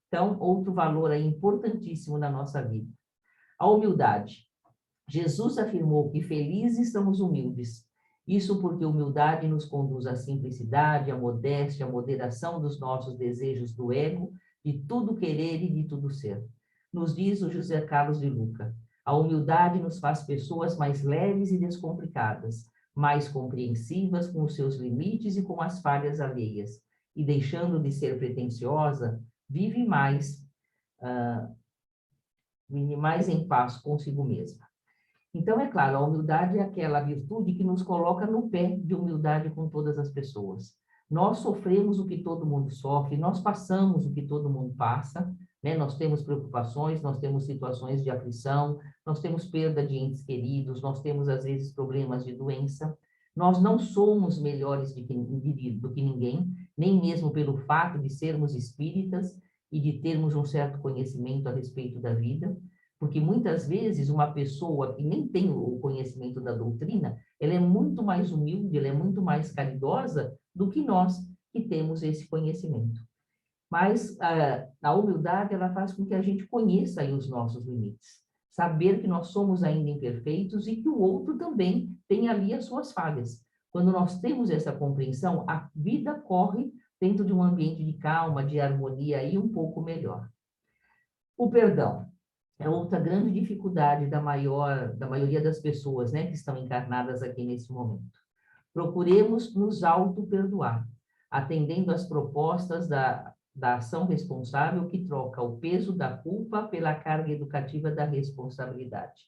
Então, outro valor aí importantíssimo na nossa vida. A humildade. Jesus afirmou que felizes são os humildes. Isso porque humildade nos conduz à simplicidade, à modéstia, à moderação dos nossos desejos do ego, de tudo querer e de tudo ser. Nos diz o José Carlos de Luca, a humildade nos faz pessoas mais leves e descomplicadas, mais compreensivas com os seus limites e com as falhas alheias, e deixando de ser pretensiosa, vive mais em paz consigo mesma. Então, é claro, a humildade é aquela virtude que nos coloca no pé de humildade com todas as pessoas. Nós sofremos o que todo mundo sofre, nós passamos o que todo mundo passa, né? Nós temos preocupações, nós temos situações de aflição, nós temos perda de entes queridos, nós temos, às vezes, problemas de doença. Nós não somos melhores do que ninguém, nem mesmo pelo fato de sermos espíritas e de termos um certo conhecimento a respeito da vida. Porque muitas vezes uma pessoa que nem tem o conhecimento da doutrina, ela é muito mais humilde, ela é muito mais caridosa do que nós que temos esse conhecimento. Mas a humildade, ela faz com que a gente conheça aí os nossos limites. Saber que nós somos ainda imperfeitos e que o outro também tem ali as suas falhas. Quando nós temos essa compreensão, a vida corre dentro de um ambiente de calma, de harmonia e um pouco melhor. O perdão é outra grande dificuldade da maioria das pessoas, né, que estão encarnadas aqui nesse momento. Procuremos nos auto-perdoar, atendendo às propostas da ação responsável que troca o peso da culpa pela carga educativa da responsabilidade.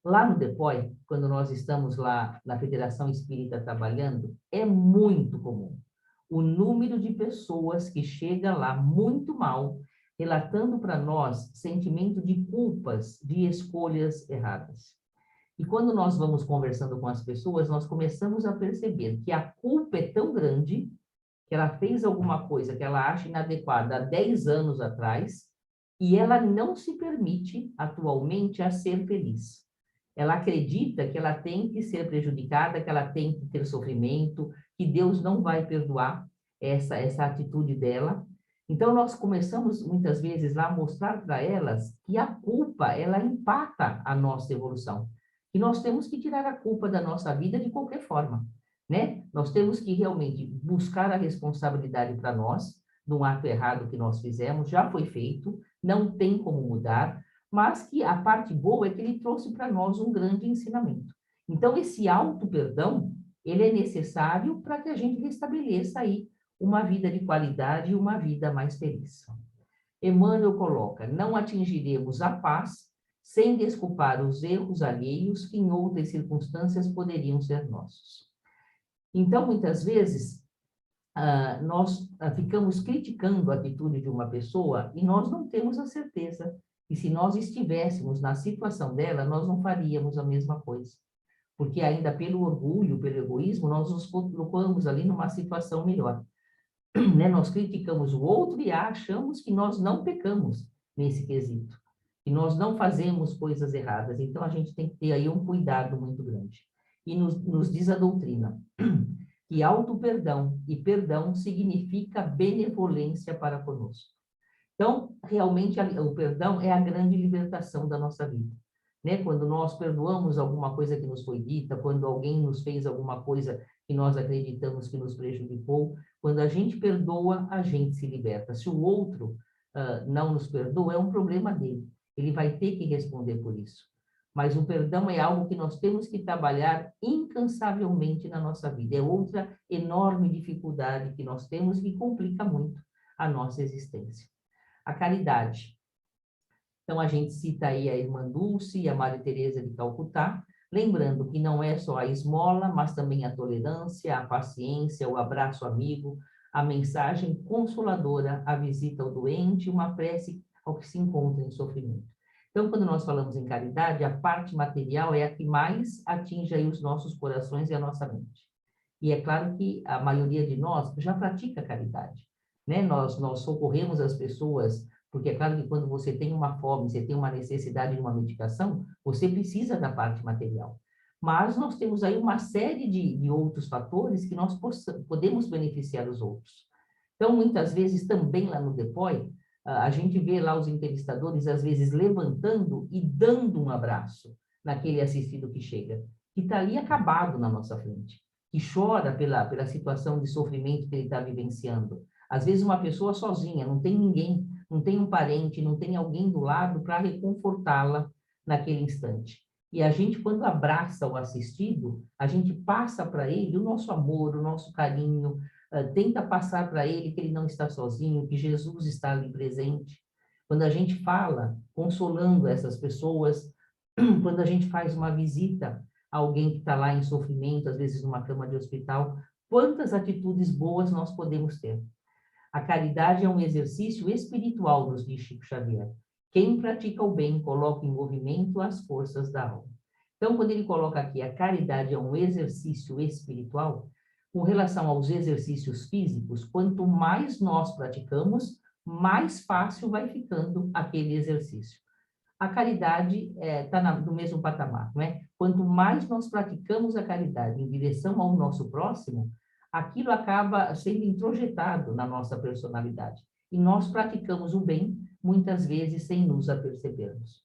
Lá no DEPOI, quando nós estamos lá na Federação Espírita trabalhando, é muito comum o número de pessoas que chega lá muito mal, relatando para nós sentimento de culpas, de escolhas erradas. E quando nós vamos conversando com as pessoas, nós começamos a perceber que a culpa é tão grande que ela fez alguma coisa que ela acha inadequada há 10 anos atrás, e ela não se permite, atualmente, a ser feliz. Ela acredita que ela tem que ser prejudicada, que ela tem que ter sofrimento, que Deus não vai perdoar essa atitude dela. Então, nós começamos, muitas vezes, lá a mostrar para elas que a culpa, ela empata a nossa evolução. E nós temos que tirar a culpa da nossa vida de qualquer forma, né? Nós temos que realmente buscar a responsabilidade para nós, de um ato errado que nós fizemos, já foi feito, não tem como mudar, mas que a parte boa é que ele trouxe para nós um grande ensinamento. Então, esse auto-perdão, ele é necessário para que a gente restabeleça aí uma vida de qualidade e uma vida mais feliz. Emmanuel coloca, não atingiremos a paz sem desculpar os erros alheios que em outras circunstâncias poderiam ser nossos. Então, muitas vezes, nós ficamos criticando a atitude de uma pessoa e nós não temos a certeza que se nós estivéssemos na situação dela, nós não faríamos a mesma coisa. Porque ainda pelo orgulho, pelo egoísmo, nós nos colocamos ali numa situação melhor. Né? Nós criticamos o outro e achamos que nós não pecamos nesse quesito, que nós não fazemos coisas erradas. Então, a gente tem que ter aí um cuidado muito grande. E nos diz a doutrina que auto-perdão e perdão significa benevolência para conosco. Então, realmente, o perdão é a grande libertação da nossa vida. Né? Quando nós perdoamos alguma coisa que nos foi dita, quando alguém nos fez alguma coisa que nós acreditamos que nos prejudicou, quando a gente perdoa, a gente se liberta. Se o outro não nos perdoa, é um problema dele. Ele vai ter que responder por isso. Mas o perdão é algo que nós temos que trabalhar incansavelmente na nossa vida. É outra enorme dificuldade que nós temos que complica muito a nossa existência. A caridade. Então, a gente cita aí a Irmã Dulce e a Maria Teresa de Calcutá, lembrando que não é só a esmola, mas também a tolerância, a paciência, o abraço amigo, a mensagem consoladora, a visita ao doente, uma prece ao que se encontra em sofrimento. Então, quando nós falamos em caridade, a parte material é a que mais atinge aí os nossos corações e a nossa mente. E é claro que a maioria de nós já pratica caridade, né? Nós socorremos as pessoas, porque é claro que quando você tem uma fome, você tem uma necessidade de uma medicação, você precisa da parte material. Mas nós temos aí uma série de outros fatores que nós podemos beneficiar os outros. Então, muitas vezes, também lá no DEPOI, a gente vê lá os entrevistadores, às vezes, levantando e dando um abraço naquele assistido que chega, que está ali acabado na nossa frente, que chora pela situação de sofrimento que ele está vivenciando. Às vezes, uma pessoa sozinha, não tem ninguém, não tem um parente, não tem alguém do lado para reconfortá-la naquele instante. E a gente, quando abraça o assistido, a gente passa para ele o nosso amor, o nosso carinho, tenta passar para ele que ele não está sozinho, que Jesus está ali presente. Quando a gente fala, consolando essas pessoas, quando a gente faz uma visita a alguém que está lá em sofrimento, às vezes numa cama de hospital, quantas atitudes boas nós podemos ter. A caridade é um exercício espiritual, nos diz Chico Xavier. Quem pratica o bem coloca em movimento as forças da alma. Então, quando ele coloca aqui a caridade é um exercício espiritual, com relação aos exercícios físicos, quanto mais nós praticamos, mais fácil vai ficando aquele exercício. A caridade está no mesmo patamar, não é? Quanto mais nós praticamos a caridade em direção ao nosso próximo, aquilo acaba sendo introjetado na nossa personalidade. E nós praticamos o bem, muitas vezes, sem nos apercebermos.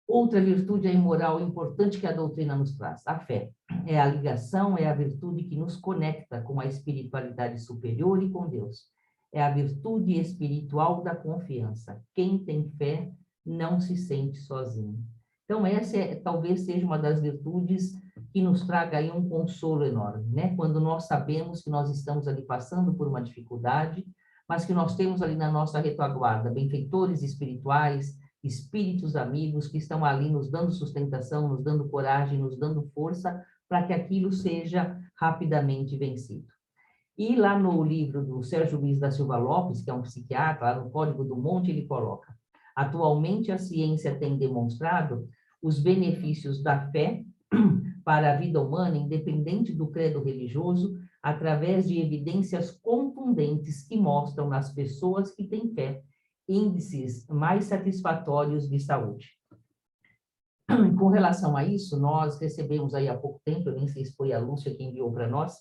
Outra virtude é imoral importante que a doutrina nos traz, a fé. É a ligação, é a virtude que nos conecta com a espiritualidade superior e com Deus. É a virtude espiritual da confiança. Quem tem fé não se sente sozinho. Então, essa talvez seja uma das virtudes que nos traga aí um consolo enorme, né? Quando nós sabemos que nós estamos ali passando por uma dificuldade, mas que nós temos ali na nossa retaguarda benfeitores espirituais, espíritos amigos que estão ali nos dando sustentação, nos dando coragem, nos dando força para que aquilo seja rapidamente vencido. E lá no livro do Sérgio Luiz da Silva Lopes, que é um psiquiatra, lá no Código do Monte, ele coloca: atualmente a ciência tem demonstrado os benefícios da fé para a vida humana, independente do credo religioso, através de evidências contundentes que mostram nas pessoas que têm fé índices mais satisfatórios de saúde. Com relação a isso, nós recebemos aí há pouco tempo, eu nem sei se foi a Lúcia que enviou para nós,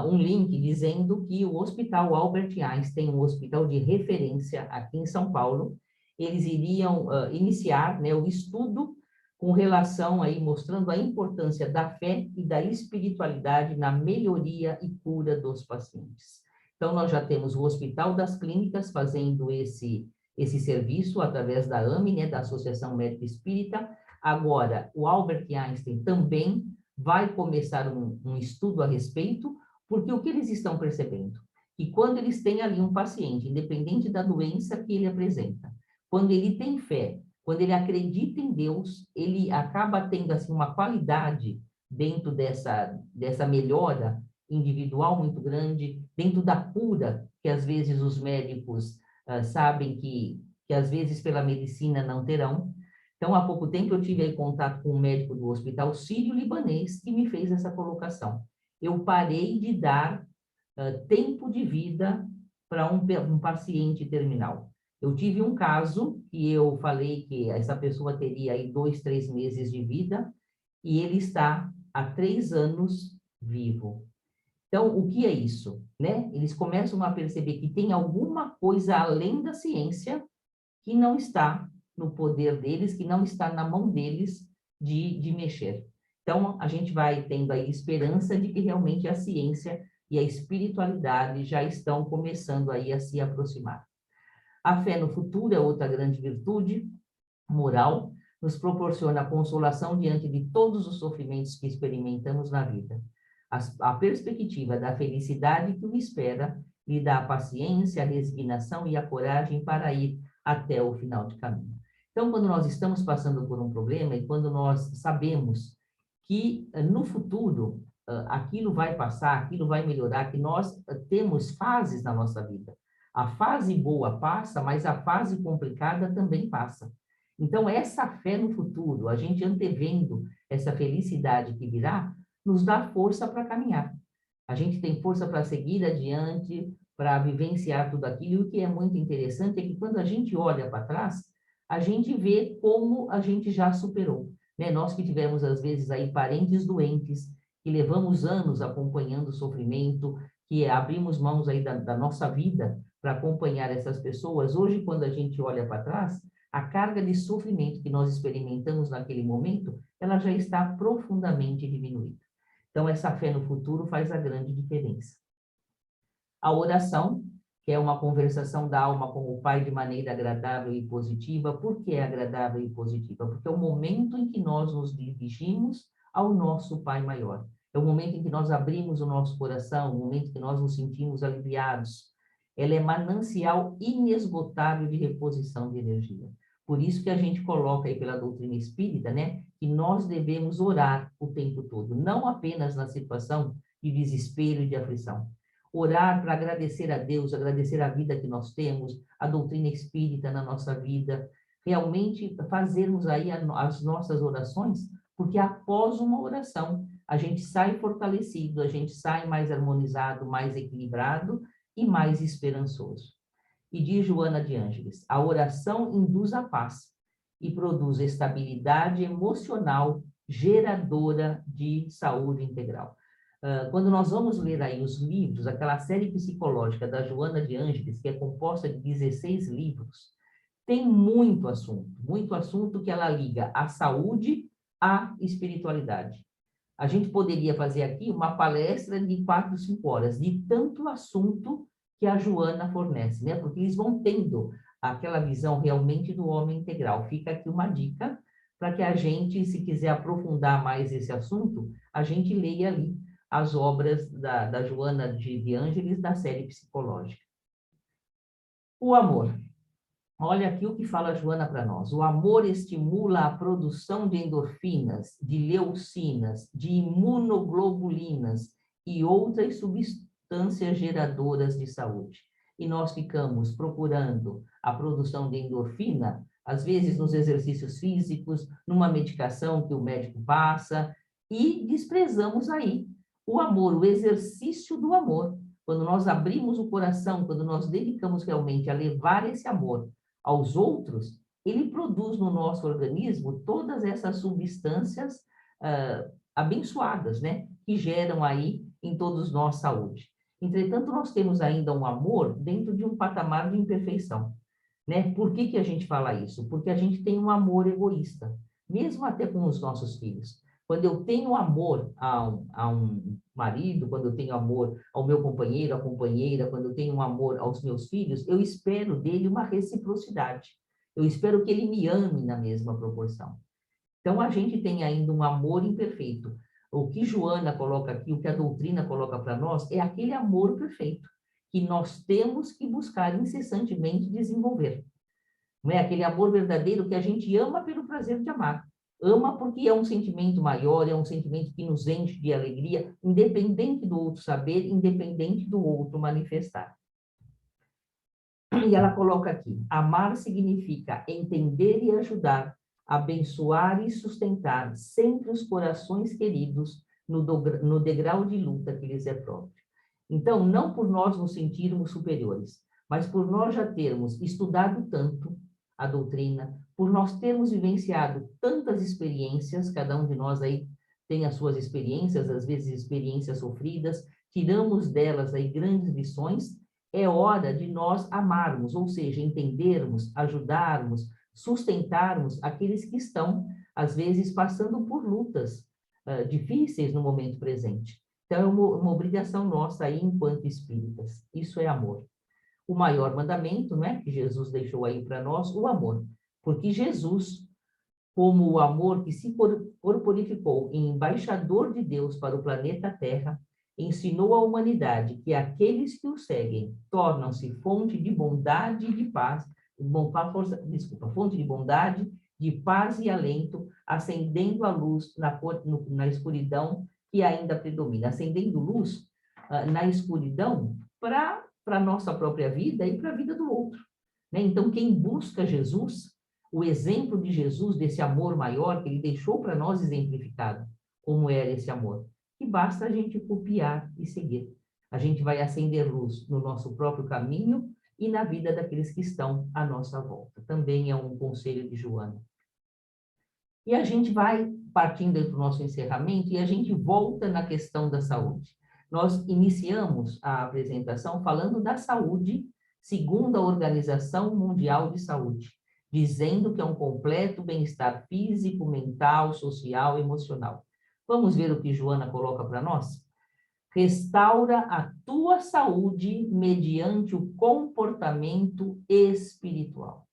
um link dizendo que o Hospital Albert Einstein, um hospital de referência aqui em São Paulo, eles iriam iniciar, né, o estudo com relação aí, mostrando a importância da fé e da espiritualidade na melhoria e cura dos pacientes. Então, nós já temos o Hospital das Clínicas fazendo esse serviço através da AME, né, da Associação Médica Espírita. Agora, o Albert Einstein também vai começar um estudo a respeito, porque o que eles estão percebendo? Que quando eles têm ali um paciente, independente da doença que ele apresenta, quando ele tem fé, quando ele acredita em Deus, ele acaba tendo assim uma qualidade dentro dessa melhora individual muito grande, dentro da cura, que às vezes os médicos sabem que às vezes pela medicina não terão. Então, há pouco tempo eu tive aí contato com um médico do Hospital Sírio-Libanês que me fez essa colocação. Eu parei de dar tempo de vida para um paciente terminal. Eu tive um caso que eu falei que essa pessoa teria aí 2, 3 meses de vida e ele está há 3 anos vivo. Então, o que é isso? Né? Eles começam a perceber que tem alguma coisa além da ciência que não está no poder deles, que não está na mão deles de mexer. Então, a gente vai tendo aí esperança de que realmente a ciência e a espiritualidade já estão começando aí a se aproximar. A fé no futuro é outra grande virtude moral, nos proporciona consolação diante de todos os sofrimentos que experimentamos na vida. A perspectiva da felicidade que o espera lhe dá a paciência, a resignação e a coragem para ir até o final de caminho. Então, quando nós estamos passando por um problema e quando nós sabemos que no futuro aquilo vai passar, aquilo vai melhorar, que nós temos fases na nossa vida. A fase boa passa, mas a fase complicada também passa. Então, essa fé no futuro, a gente antevendo essa felicidade que virá, nos dá força para caminhar. A gente tem força para seguir adiante, para vivenciar tudo aquilo. E o que é muito interessante é que quando a gente olha para trás, a gente vê como a gente já superou. Né? Nós que tivemos, às vezes, aí parentes doentes, que levamos anos acompanhando o sofrimento, que abrimos mãos aí da nossa vida para acompanhar essas pessoas. Hoje, quando a gente olha para trás, a carga de sofrimento que nós experimentamos naquele momento, ela já está profundamente diminuída. Então, essa fé no futuro faz a grande diferença. A oração, que é uma conversação da alma com o Pai de maneira agradável e positiva. Por que é agradável e positiva? Porque é o momento em que nós nos dirigimos ao nosso Pai maior. É o momento em que nós abrimos o nosso coração, o momento em que nós nos sentimos aliviados. Ela é manancial inesgotável de reposição de energia. Por isso que a gente coloca aí pela doutrina espírita, né, que nós devemos orar o tempo todo, não apenas na situação de desespero e de aflição. Orar para agradecer a Deus, agradecer a vida que nós temos, a doutrina espírita na nossa vida, realmente fazermos aí as nossas orações, porque após uma oração, a gente sai fortalecido, a gente sai mais harmonizado, mais equilibrado e mais esperançoso. E diz Joana de Ângeles, a oração induz a paz e produz estabilidade emocional geradora de saúde integral. Quando nós vamos ler aí os livros, aquela série psicológica da Joana de Ângeles, que é composta de 16 livros, tem muito assunto que ela liga a saúde à espiritualidade. A gente poderia fazer aqui uma palestra de 4, 5 horas, de tanto assunto que a Joana fornece, né? Porque eles vão tendo aquela visão realmente do homem integral. Fica aqui uma dica para que a gente, se quiser aprofundar mais esse assunto, a gente leia ali as obras da Joana de Ângeles, da série psicológica. O amor. Olha aqui o que fala a Joana para nós. O amor estimula a produção de endorfinas, de leucinas, de imunoglobulinas e outras substâncias geradoras de saúde. E nós ficamos procurando a produção de endorfina, às vezes nos exercícios físicos, numa medicação que o médico passa, e desprezamos aí o amor, o exercício do amor. quando nós abrimos o coração, quando nós dedicamos realmente a levar esse amor aos outros, ele produz no nosso organismo todas essas substâncias abençoadas, né? Que geram aí em todos nós saúde. Entretanto, nós temos ainda um amor dentro de um patamar de imperfeição, né? Por que que a gente fala isso? Porque a gente tem um amor egoísta, mesmo até com os nossos filhos. Quando eu tenho amor a um marido, quando eu tenho amor ao meu companheiro, à companheira, quando eu tenho um amor aos meus filhos, eu espero dele uma reciprocidade. Eu espero que ele me ame na mesma proporção. Então, a gente tem ainda um amor imperfeito. O que Joana coloca aqui, o que a doutrina coloca para nós, é aquele amor perfeito que nós temos que buscar incessantemente desenvolver. Não é aquele amor verdadeiro que a gente ama pelo prazer de amar. Ama porque é um sentimento maior, é um sentimento que nos enche de alegria, independente do outro saber, independente do outro manifestar. E ela coloca aqui, amar significa entender e ajudar, abençoar e sustentar sempre os corações queridos no degrau de luta que lhes é próprio. Então, não por nós nos sentirmos superiores, mas por nós já termos estudado tanto a doutrina, por nós termos vivenciado tantas experiências, cada um de nós aí tem as suas experiências, às vezes experiências sofridas, tiramos delas aí grandes lições. É hora de nós amarmos, ou seja, entendermos, ajudarmos, sustentarmos aqueles que estão, às vezes, passando por lutas difíceis no momento presente. Então, é uma obrigação nossa aí, enquanto espíritas. Isso é amor. O maior mandamento, não é, que Jesus deixou aí para nós, o amor. Porque Jesus, como o amor que se corporificou em embaixador de Deus para o planeta Terra, ensinou à humanidade que aqueles que o seguem tornam-se fonte de bondade e de paz, fonte de bondade, de paz e alento, acendendo a luz na escuridão que ainda predomina, acendendo luz na escuridão para a nossa própria vida e para a vida do outro, né? Então, quem busca Jesus, o exemplo de Jesus, desse amor maior que ele deixou para nós exemplificado, como era esse amor, que basta a gente copiar e seguir. A gente vai acender luz no nosso próprio caminho e na vida daqueles que estão à nossa volta. Também é um conselho de Joana. E a gente vai partindo para o nosso encerramento e a gente volta na questão da saúde. Nós iniciamos a apresentação falando da saúde segundo a Organização Mundial de Saúde, dizendo que é um completo bem-estar físico, mental, social e emocional. Vamos ver o que Joana coloca para nós? Restaura a tua saúde mediante o comportamento espiritual.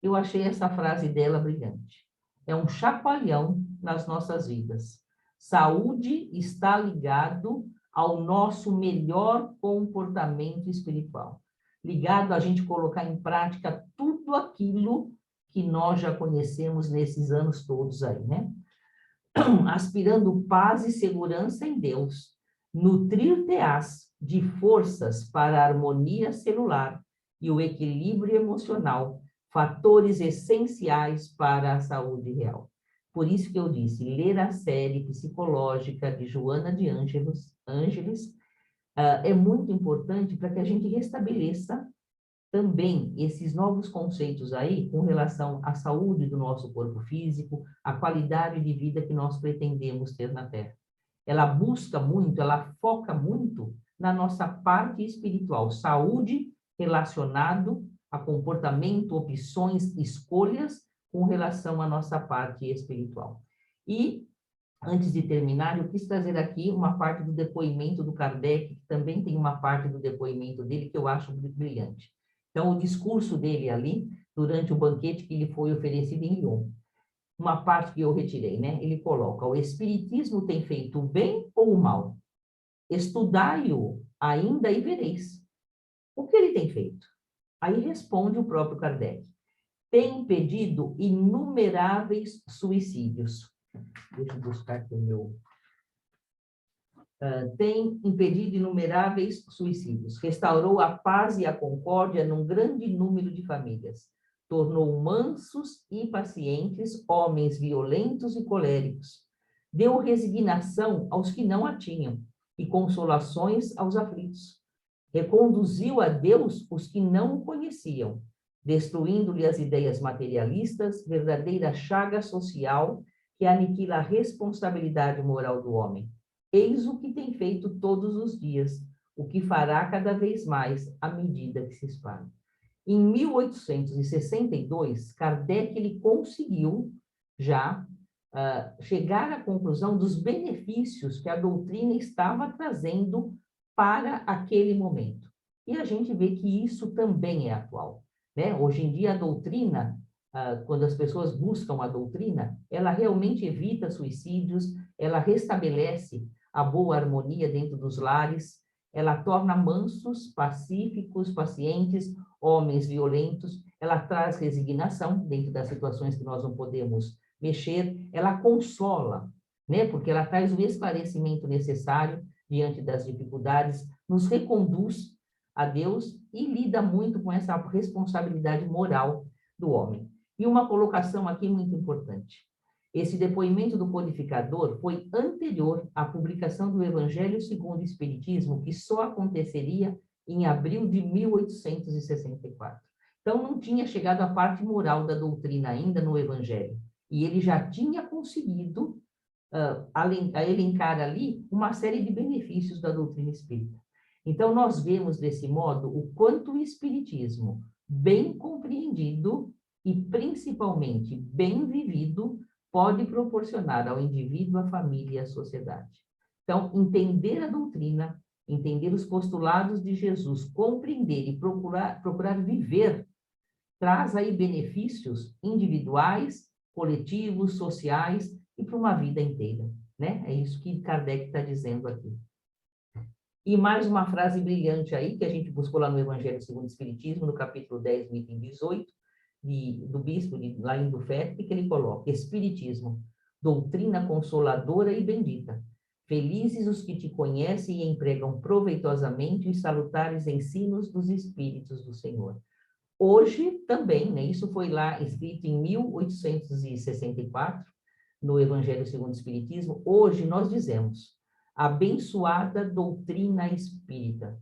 Eu achei essa frase dela brilhante. É um chacoalhão nas nossas vidas. Saúde está ligado ao nosso melhor comportamento espiritual. Ligado a gente colocar em prática tudo aquilo que nós já conhecemos nesses anos todos aí, né? Aspirando paz e segurança em Deus, nutrir-te-ás de forças para a harmonia celular e o equilíbrio emocional, fatores essenciais para a saúde real. Por isso que eu disse, ler a série psicológica de Joana de Ângeles é muito importante para que a gente restabeleça também esses novos conceitos aí com relação à saúde do nosso corpo físico, à qualidade de vida que nós pretendemos ter na Terra. Ela busca muito, ela foca muito na nossa parte espiritual, saúde relacionado a comportamento, opções, escolhas com relação à nossa parte espiritual. E, antes de terminar, eu quis trazer aqui uma parte do depoimento do Kardec, que também tem uma parte do depoimento dele que eu acho brilhante. Então, o discurso dele ali, durante o banquete que lhe foi oferecido em Lyon, uma parte que eu retirei, né? Ele coloca, o Espiritismo tem feito o bem ou o mal? Estudai-o ainda e vereis. O que ele tem feito? Aí responde o próprio Kardec. Tem impedido inumeráveis suicídios. Deixa eu buscar aqui o meu... tem impedido inumeráveis suicídios, restaurou a paz e a concórdia num grande número de famílias, tornou mansos e pacientes homens violentos e coléricos, deu resignação aos que não a tinham e consolações aos aflitos, Reconduziu a Deus os que não o conheciam, destruindo-lhe as ideias materialistas, verdadeira chaga social que aniquila a responsabilidade moral do homem. Eis o que tem feito todos os dias, o que fará cada vez mais à medida que se espalha. Em 1862, Kardec ele conseguiu já chegar à conclusão dos benefícios que a doutrina estava trazendo para aquele momento. E a gente vê que isso também é atual, né? Hoje em dia a doutrina, quando as pessoas buscam a doutrina, ela realmente evita suicídios, ela restabelece a boa harmonia dentro dos lares, ela torna mansos, pacíficos, pacientes, homens violentos, ela traz resignação dentro das situações que nós não podemos mexer, ela consola, né? Porque ela traz o esclarecimento necessário diante das dificuldades, nos reconduz a Deus e lida muito com essa responsabilidade moral do homem. E uma colocação aqui muito importante. Esse depoimento do codificador foi anterior à publicação do Evangelho segundo o Espiritismo, que só aconteceria em abril de 1864. Então, não tinha chegado à parte moral da doutrina ainda no Evangelho. E ele já tinha conseguido elencar ali uma série de benefícios da doutrina espírita. Então, nós vemos desse modo o quanto o Espiritismo, bem compreendido e principalmente bem vivido, pode proporcionar ao indivíduo, à família e à sociedade. Então, entender a doutrina, entender os postulados de Jesus, compreender e procurar viver, traz aí benefícios individuais, coletivos, sociais e para uma vida inteira, né? É isso que Kardec está dizendo aqui. E mais uma frase brilhante aí, que a gente buscou lá no Evangelho segundo o Espiritismo, no capítulo 10, item 18, do bispo lá em Dufete, que ele coloca: Espiritismo, doutrina consoladora e bendita. Felizes os que te conhecem e empregam proveitosamente os salutares ensinos dos Espíritos do Senhor. Hoje também, né, isso foi lá escrito em 1864, no Evangelho segundo o Espiritismo, hoje nós dizemos: abençoada doutrina espírita,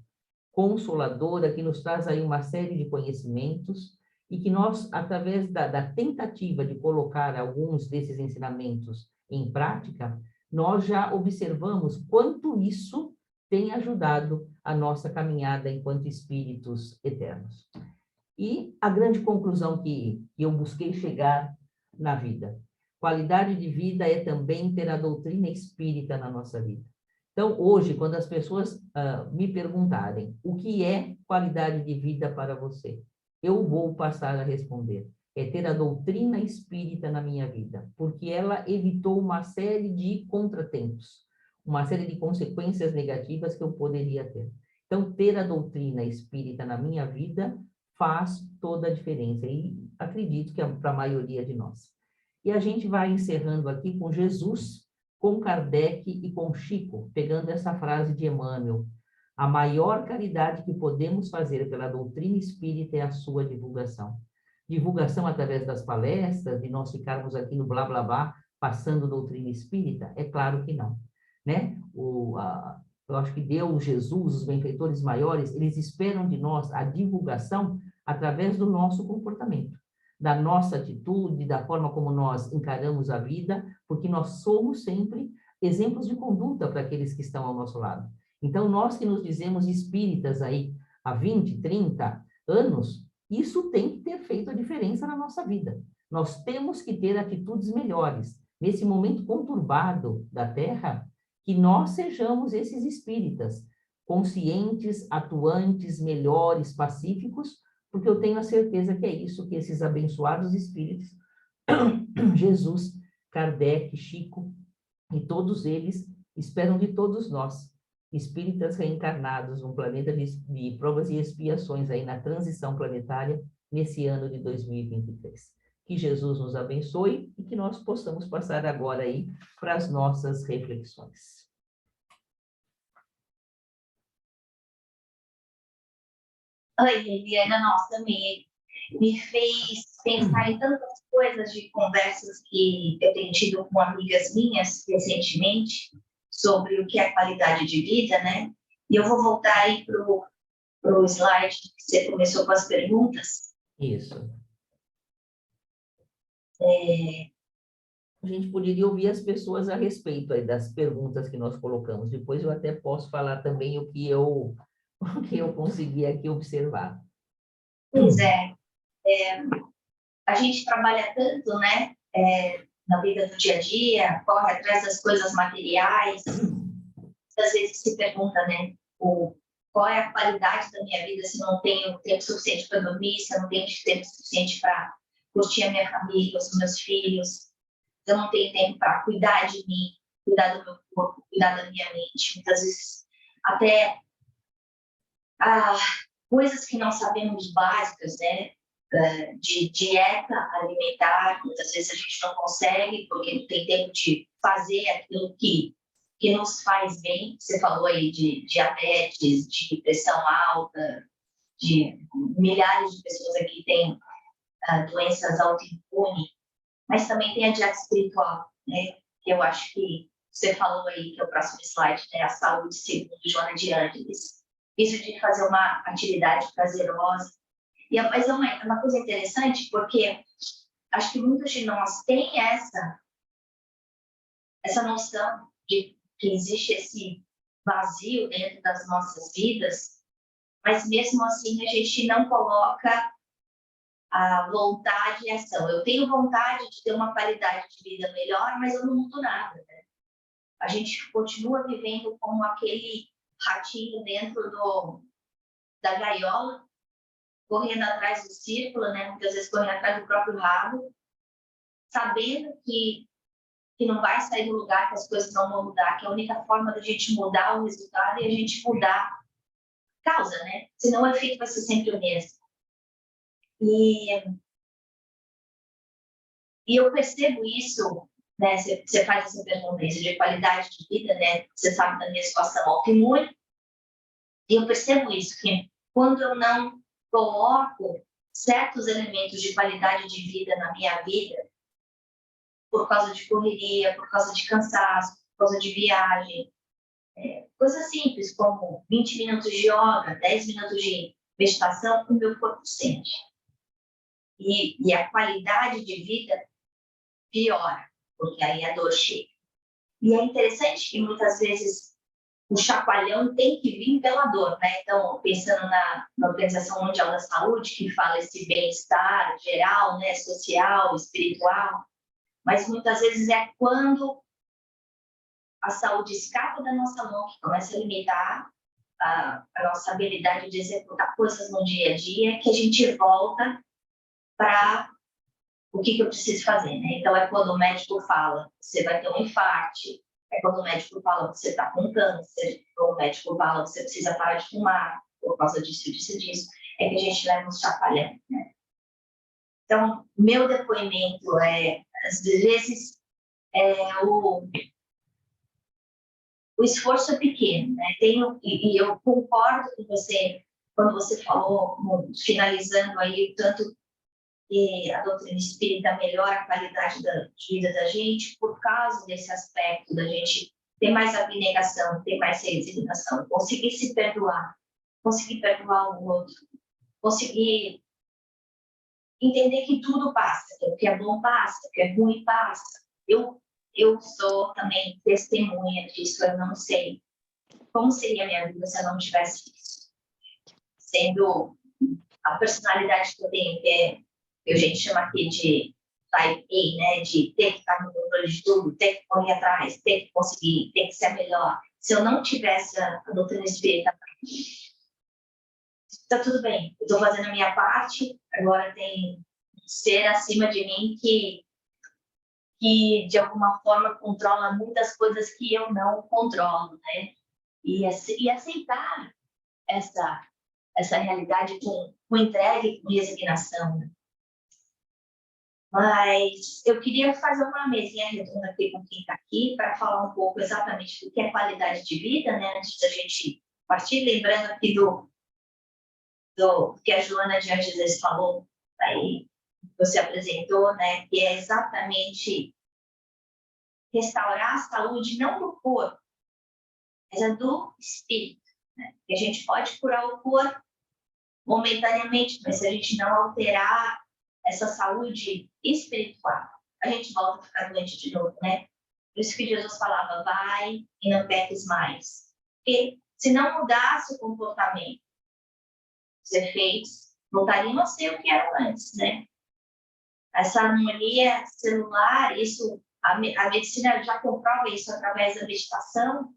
consoladora, que nos traz aí uma série de conhecimentos e que nós, através da tentativa de colocar alguns desses ensinamentos em prática, nós já observamos quanto isso tem ajudado a nossa caminhada enquanto espíritos eternos. E a grande conclusão que eu busquei chegar na vida: qualidade de vida é também ter a doutrina espírita na nossa vida. Então, hoje, quando as pessoas me perguntarem o que é qualidade de vida para você, eu vou passar a responder: é ter a doutrina espírita na minha vida, porque ela evitou uma série de contratempos, uma série de consequências negativas que eu poderia ter. Então, ter a doutrina espírita na minha vida faz toda a diferença, e acredito que é para a maioria de nós. E a gente vai encerrando aqui com Jesus, com Kardec e com Chico, pegando essa frase de Emmanuel: a maior caridade que podemos fazer pela doutrina espírita é a sua divulgação. Divulgação através das palestras, de nós ficarmos aqui no blá blá blá, passando doutrina espírita? É claro que não, né? Eu acho que Deus, Jesus, os benfeitores maiores, eles esperam de nós a divulgação através do nosso comportamento, da nossa atitude, da forma como nós encaramos a vida, porque nós somos sempre exemplos de conduta para aqueles que estão ao nosso lado. Então, nós que nos dizemos espíritas aí há 20, 30 anos, isso tem que ter feito a diferença na nossa vida. Nós temos que ter atitudes melhores. Nesse momento conturbado da Terra, que nós sejamos esses espíritas, conscientes, atuantes, melhores, pacíficos, porque eu tenho a certeza que é isso que esses abençoados espíritos, Jesus, Kardec, Chico e todos eles, esperam de todos nós, espíritas reencarnados num planeta de provas e expiações aí na transição planetária nesse ano de 2023. Que Jesus nos abençoe e que nós possamos passar agora aí para as nossas reflexões. Oi, Eliana, nossa, me fez pensar em tantas coisas de conversas que eu tenho tido com amigas minhas recentemente sobre o que é qualidade de vida, né? E eu vou voltar aí para o o slide que você começou com as perguntas. Isso. A gente poderia ouvir as pessoas a respeito aí das perguntas que nós colocamos. Depois eu até posso falar também o que eu consegui aqui observar. Pois é, a gente trabalha tanto, né, na vida do dia a dia, corre atrás das coisas materiais, às vezes se pergunta, né, qual é a qualidade da minha vida se eu não tenho tempo suficiente para dormir, se eu não tenho tempo suficiente para curtir a minha família, os meus filhos, se eu não tenho tempo para cuidar de mim, cuidar do meu corpo, cuidar da minha mente. Muitas vezes, até coisas que nós sabemos básicas, né, de dieta alimentar, muitas vezes a gente não consegue, porque não tem tempo de fazer aquilo que nos faz bem. Você falou aí de diabetes, de pressão alta, de milhares de pessoas aqui têm doenças autoimunes, mas também tem a dieta espiritual, né? Que eu acho que você falou aí, que é o próximo slide, né? A saúde segundo Joana de Ângeles. Isso de fazer uma atividade prazerosa. Mas é uma coisa interessante, porque acho que muitos de nós têm essa noção de que existe esse vazio dentro das nossas vidas, mas mesmo assim a gente não coloca a vontade e a ação. Eu tenho vontade de ter uma qualidade de vida melhor, mas eu não mudo nada, né? A gente continua vivendo como aquele ratinho dentro da gaiola, correndo atrás do círculo, né? Muitas vezes correndo atrás do próprio rabo, sabendo que não vai sair do lugar, que as coisas não vão mudar, que a única forma da gente mudar o resultado é a gente mudar a causa, né? Senão o efeito vai ser sempre o mesmo. E eu percebo isso, né? Você faz essa pergunta isso de qualidade de vida, né? Você sabe da minha situação autoimune, e eu percebo isso, que quando eu não coloco certos elementos de qualidade de vida na minha vida, por causa de correria, por causa de cansaço, por causa de viagem, coisas simples como 20 minutos de yoga, 10 minutos de meditação, o meu corpo sente. E a qualidade de vida piora, porque aí a dor chega. E é interessante que muitas vezes o chacoalhão tem que vir pela dor, né? Então, pensando na Organização Mundial da Saúde, que fala esse bem-estar geral, né? Social, espiritual, mas muitas vezes é quando a saúde escapa da nossa mão, que começa a limitar a nossa habilidade de executar coisas no dia a dia, que a gente volta para o que eu preciso fazer, né? Então, é quando o médico fala, você vai ter um infarto, é quando o médico fala, você está com câncer, ou o médico fala, você precisa parar de fumar, por causa disso, é que a gente leva um chacoalhão, né? Então, meu depoimento às vezes, o esforço é pequeno, né? E eu concordo com você, quando você falou, finalizando aí, tanto que a doutrina espírita melhora a qualidade de vida da gente por causa desse aspecto da gente ter mais abnegação, ter mais resignação, conseguir se perdoar, conseguir perdoar o outro, conseguir entender que tudo passa, que o que é bom passa, o que é ruim passa. Eu sou também testemunha disso, eu não sei como seria a minha vida se eu não tivesse isso. Sendo a personalidade que eu tenho, que a gente chama aqui de type A, né? De ter que estar no controle de tudo, ter que correr atrás, ter que conseguir, ter que ser melhor. Se eu não tivesse a doutrina espírita, está tudo bem, eu estou fazendo a minha parte, agora tem um ser acima de mim que de alguma forma controla muitas coisas que eu não controlo, né? E aceitar essa realidade com entrega e com resignação. Né? Mas eu queria fazer uma mesinha redonda aqui com quem está aqui para falar um pouco exatamente do que é qualidade de vida, né? Antes da gente partir, lembrando aqui do que a Joana de Ângeles falou, aí você apresentou, né? Que é exatamente restaurar a saúde não do corpo, mas é do espírito. Né? Que a gente pode curar o corpo, momentaneamente, mas se a gente não alterar essa saúde espiritual, a gente volta a ficar doente de novo, né? Por isso que Jesus falava, vai e não peques mais. Porque se não mudasse o comportamento, os efeitos voltariam a ser o que eram antes, né? Essa harmonia celular, isso, a medicina já comprova isso através da meditação,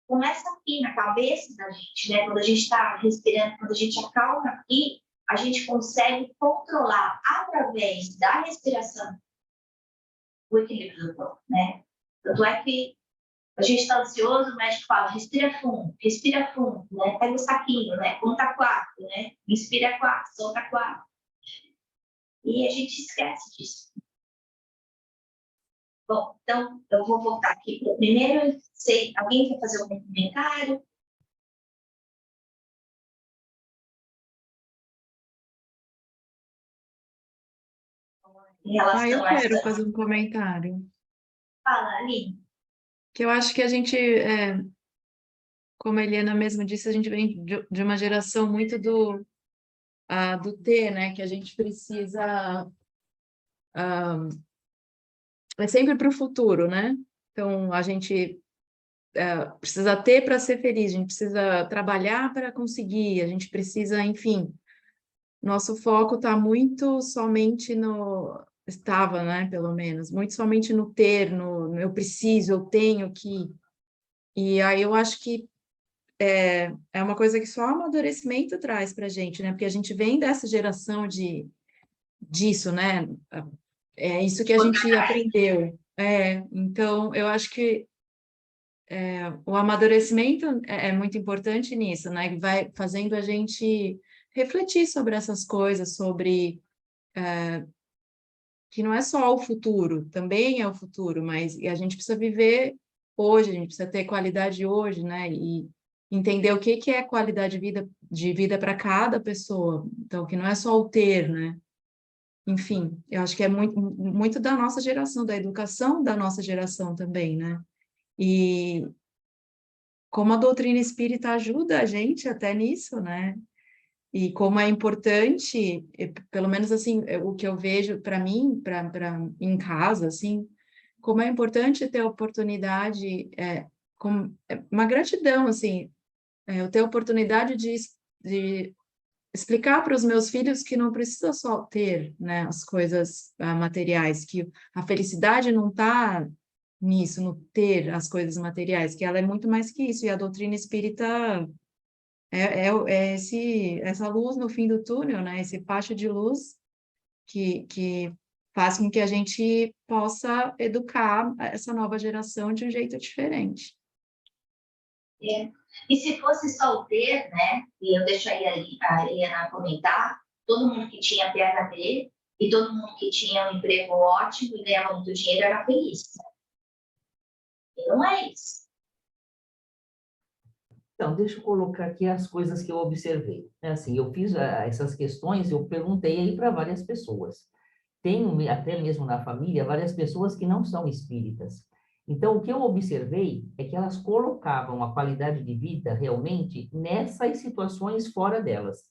começa aqui na cabeça da gente, né? Quando a gente está respirando, quando a gente acalma aqui, a gente consegue controlar através da respiração o equilíbrio do corpo, né? Tanto é que a gente está ansioso, o médico fala, respira fundo, né? Pega o saquinho, né? Conta 4, né? Inspira 4, solta 4. E a gente esquece disso. Bom, então eu vou voltar aqui para o primeiro. Alguém quer fazer algum comentário? Em relação eu a quero essa... fazer um comentário. Fala, Aline. Que eu acho que a gente, como a Eliana mesmo disse, a gente vem de uma geração muito do ter, né? Que a gente precisa... é sempre para o futuro, né? Então, a gente precisa ter para ser feliz, a gente precisa trabalhar para conseguir, a gente precisa, enfim... Nosso foco está muito somente no... Estava, né, pelo menos, muito somente no ter, no eu preciso, eu tenho que... E aí eu acho que é uma coisa que só o amadurecimento traz para a gente, né? Porque a gente vem dessa geração disso, né? É isso que a gente aprendeu. Então, eu acho que o amadurecimento é muito importante nisso, né? Que vai fazendo a gente refletir sobre essas coisas, sobre que não é só o futuro, também é o futuro, mas a gente precisa viver hoje, a gente precisa ter qualidade hoje, né? E entender o que é qualidade de vida para cada pessoa. Então, que não é só o ter, né? Enfim, eu acho que é muito da nossa geração, da educação da nossa geração também, né? E como a doutrina espírita ajuda a gente até nisso, né? E como é importante, pelo menos assim, o que eu vejo para mim, em casa, assim, como é importante ter a oportunidade, uma gratidão, assim, eu ter a oportunidade de explicar para os meus filhos que não precisa só ter, né, as coisas materiais, que a felicidade não está nisso, no ter as coisas materiais, que ela é muito mais que isso, e a doutrina espírita essa luz no fim do túnel, né? Esse facho de luz que faz com que a gente possa educar essa nova geração de um jeito diferente. E se fosse só o ter, né? E eu deixaria a Eliana comentar, todo mundo que tinha PhD e todo mundo que tinha um emprego ótimo e ganhava muito dinheiro era feliz. E não é isso. Então, deixa eu colocar aqui as coisas que eu observei. É assim, eu fiz essas questões, eu perguntei aí para várias pessoas. Tem até mesmo na família várias pessoas que não são espíritas. Então, o que eu observei é que elas colocavam a qualidade de vida realmente nessas situações fora delas.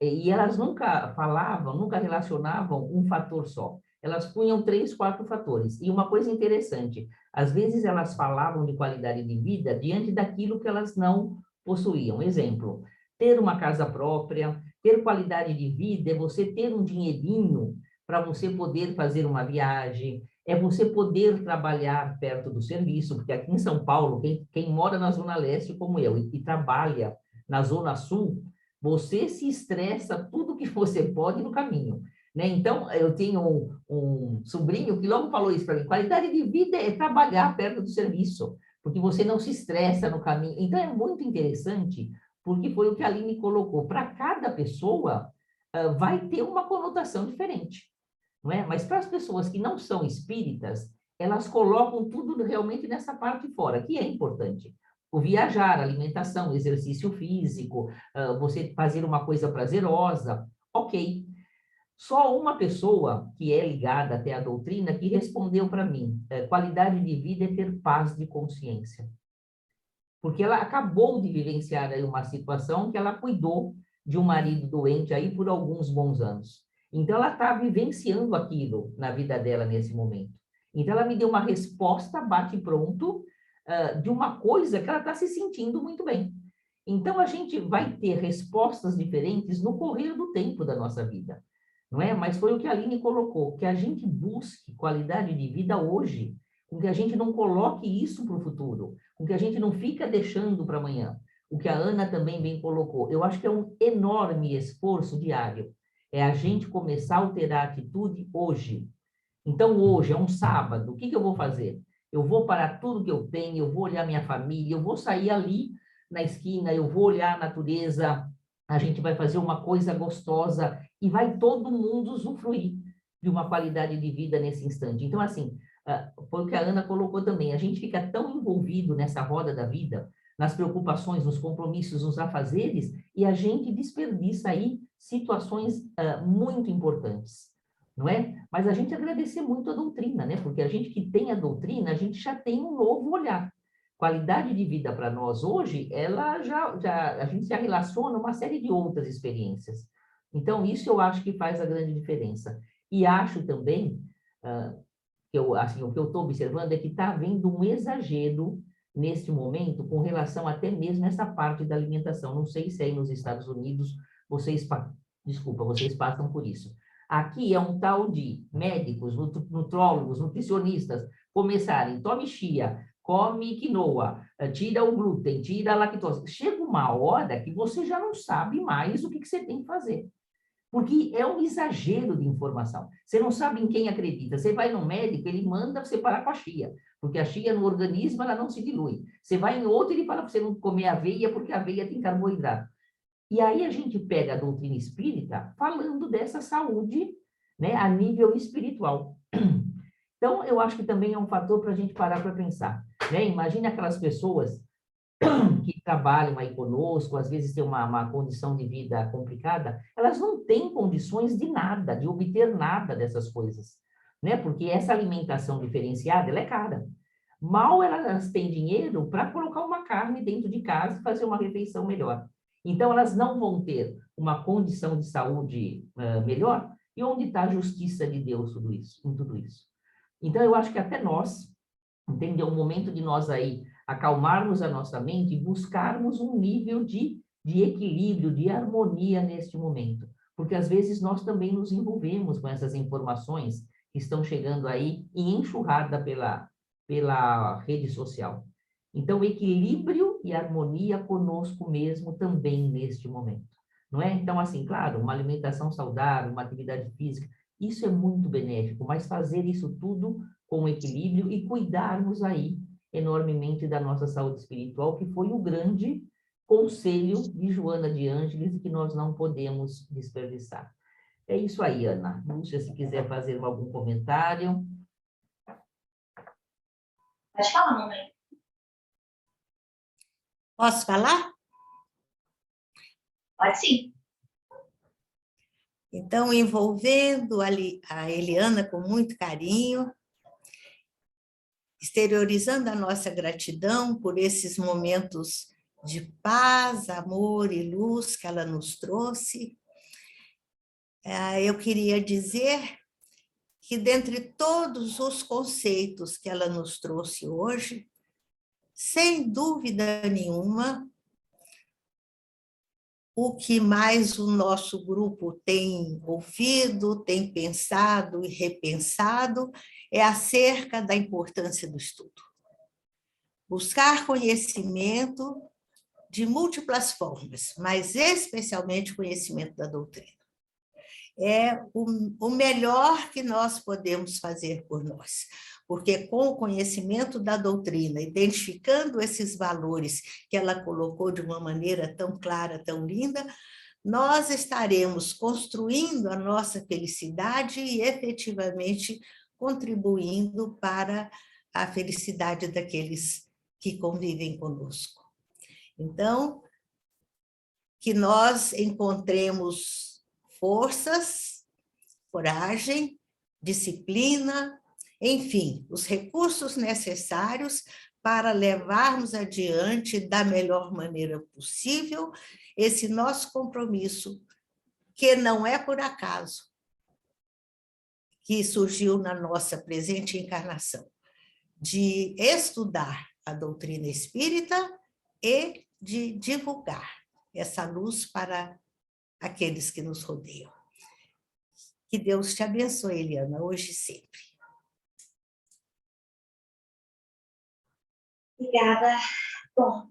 E elas nunca falavam, nunca relacionavam um fator só. Elas punham 3, 4 fatores. E uma coisa interessante, às vezes elas falavam de qualidade de vida diante daquilo que elas não possuíam. Exemplo, ter uma casa própria, ter qualidade de vida é você ter um dinheirinho para você poder fazer uma viagem, é você poder trabalhar perto do serviço, porque aqui em São Paulo, quem mora na Zona Leste como eu e trabalha na Zona Sul, você se estressa tudo que você pode no caminho, né? Então, eu tenho um sobrinho que logo falou isso para mim, qualidade de vida é trabalhar perto do serviço, porque você não se estressa no caminho. Então, é muito interessante, porque foi o que a Aline colocou. Para cada pessoa, vai ter uma conotação diferente, não é? Mas para as pessoas que não são espíritas, elas colocam tudo realmente nessa parte fora, que é importante. O viajar, alimentação, exercício físico, você fazer uma coisa prazerosa, ok. Só uma pessoa que é ligada até à doutrina que respondeu para mim, qualidade de vida é ter paz de consciência. Porque ela acabou de vivenciar aí uma situação que ela cuidou de um marido doente aí por alguns bons anos. Então, ela está vivenciando aquilo na vida dela nesse momento. Então, ela me deu uma resposta bate pronto de uma coisa que ela está se sentindo muito bem. Então, a gente vai ter respostas diferentes no correr do tempo da nossa vida, não é? Mas foi o que a Aline colocou, que a gente busque qualidade de vida hoje, com que a gente não coloque isso para o futuro, com que a gente não fica deixando para amanhã. O que a Ana também bem colocou. Eu acho que é um enorme esforço diário. É a gente começar a alterar a atitude hoje. Então, hoje é um sábado, o que eu vou fazer? Eu vou parar tudo que eu tenho, eu vou olhar minha família, eu vou sair ali na esquina, eu vou olhar a natureza, a gente vai fazer uma coisa gostosa e vai todo mundo usufruir de uma qualidade de vida nesse instante. Então, assim, foi o que a Ana colocou também, a gente fica tão envolvido nessa roda da vida, nas preocupações, nos compromissos, nos afazeres, e a gente desperdiça aí situações muito importantes, não é? Mas a gente agradecer muito a doutrina, né? Porque a gente que tem a doutrina, a gente já tem um novo olhar. Qualidade de vida para nós hoje, ela a gente já relaciona uma série de outras experiências. Então, isso eu acho que faz a grande diferença. E acho também, assim, o que eu estou observando é que está havendo um exagero neste momento com relação até mesmo a essa parte da alimentação. Não sei se aí nos Estados Unidos vocês passam por isso. Aqui é um tal de médicos, nutrólogos, nutricionistas começarem, tome chia, come quinoa, tira o glúten, tira a lactose. Chega uma hora que você já não sabe mais o que você tem que fazer. Porque é um exagero de informação. Você não sabe em quem acredita. Você vai no médico, ele manda você parar com a chia, porque a chia no organismo ela não se dilui. Você vai em outro, ele fala para você não comer aveia, porque a aveia tem carboidrato. E aí a gente pega a doutrina espírita falando dessa saúde, né, a nível espiritual. Então, eu acho que também é um fator para a gente parar para pensar, né? Imagine aquelas pessoas que trabalham aí conosco, às vezes têm uma condição de vida complicada, elas não têm condições de nada, de obter nada dessas coisas, né? Porque essa alimentação diferenciada, ela é cara. Mal elas têm dinheiro para colocar uma carne dentro de casa e fazer uma refeição melhor. Então, elas não vão ter uma condição de saúde melhor. E onde está a justiça de Deus em tudo isso? Então, eu acho que até nós, entendeu? O momento de nós aí acalmarmos a nossa mente e buscarmos um nível de equilíbrio, de harmonia neste momento. Porque, às vezes, nós também nos envolvemos com essas informações que estão chegando aí em enxurrada pela rede social. Então, equilíbrio e harmonia conosco mesmo também neste momento, não é? Então, assim, claro, uma alimentação saudável, uma atividade física, isso é muito benéfico, mas fazer isso tudo com equilíbrio e cuidarmos aí enormemente da nossa saúde espiritual, que foi o grande conselho de Joana de Ângeles e que nós não podemos desperdiçar. É isso aí, Ana. Lúcia, se quiser fazer algum comentário. Pode falar, mamãe. Posso falar? Pode sim. Então, envolvendo a Eliana com muito carinho, exteriorizando a nossa gratidão por esses momentos de paz, amor e luz que ela nos trouxe, eu queria dizer que, dentre todos os conceitos que ela nos trouxe hoje, sem dúvida nenhuma, o que mais o nosso grupo tem ouvido, tem pensado e repensado é acerca da importância do estudo. Buscar conhecimento de múltiplas formas, mas especialmente conhecimento da doutrina. É o melhor que nós podemos fazer por nós, porque com o conhecimento da doutrina, identificando esses valores que ela colocou de uma maneira tão clara, tão linda, nós estaremos construindo a nossa felicidade e efetivamente contribuindo para a felicidade daqueles que convivem conosco. Então, que nós encontremos forças, coragem, disciplina, enfim, os recursos necessários para levarmos adiante da melhor maneira possível esse nosso compromisso, que não é por acaso que surgiu na nossa presente encarnação, de estudar a doutrina espírita e de divulgar essa luz para aqueles que nos rodeiam. Que Deus te abençoe, Eliana, hoje e sempre. Obrigada. Bom,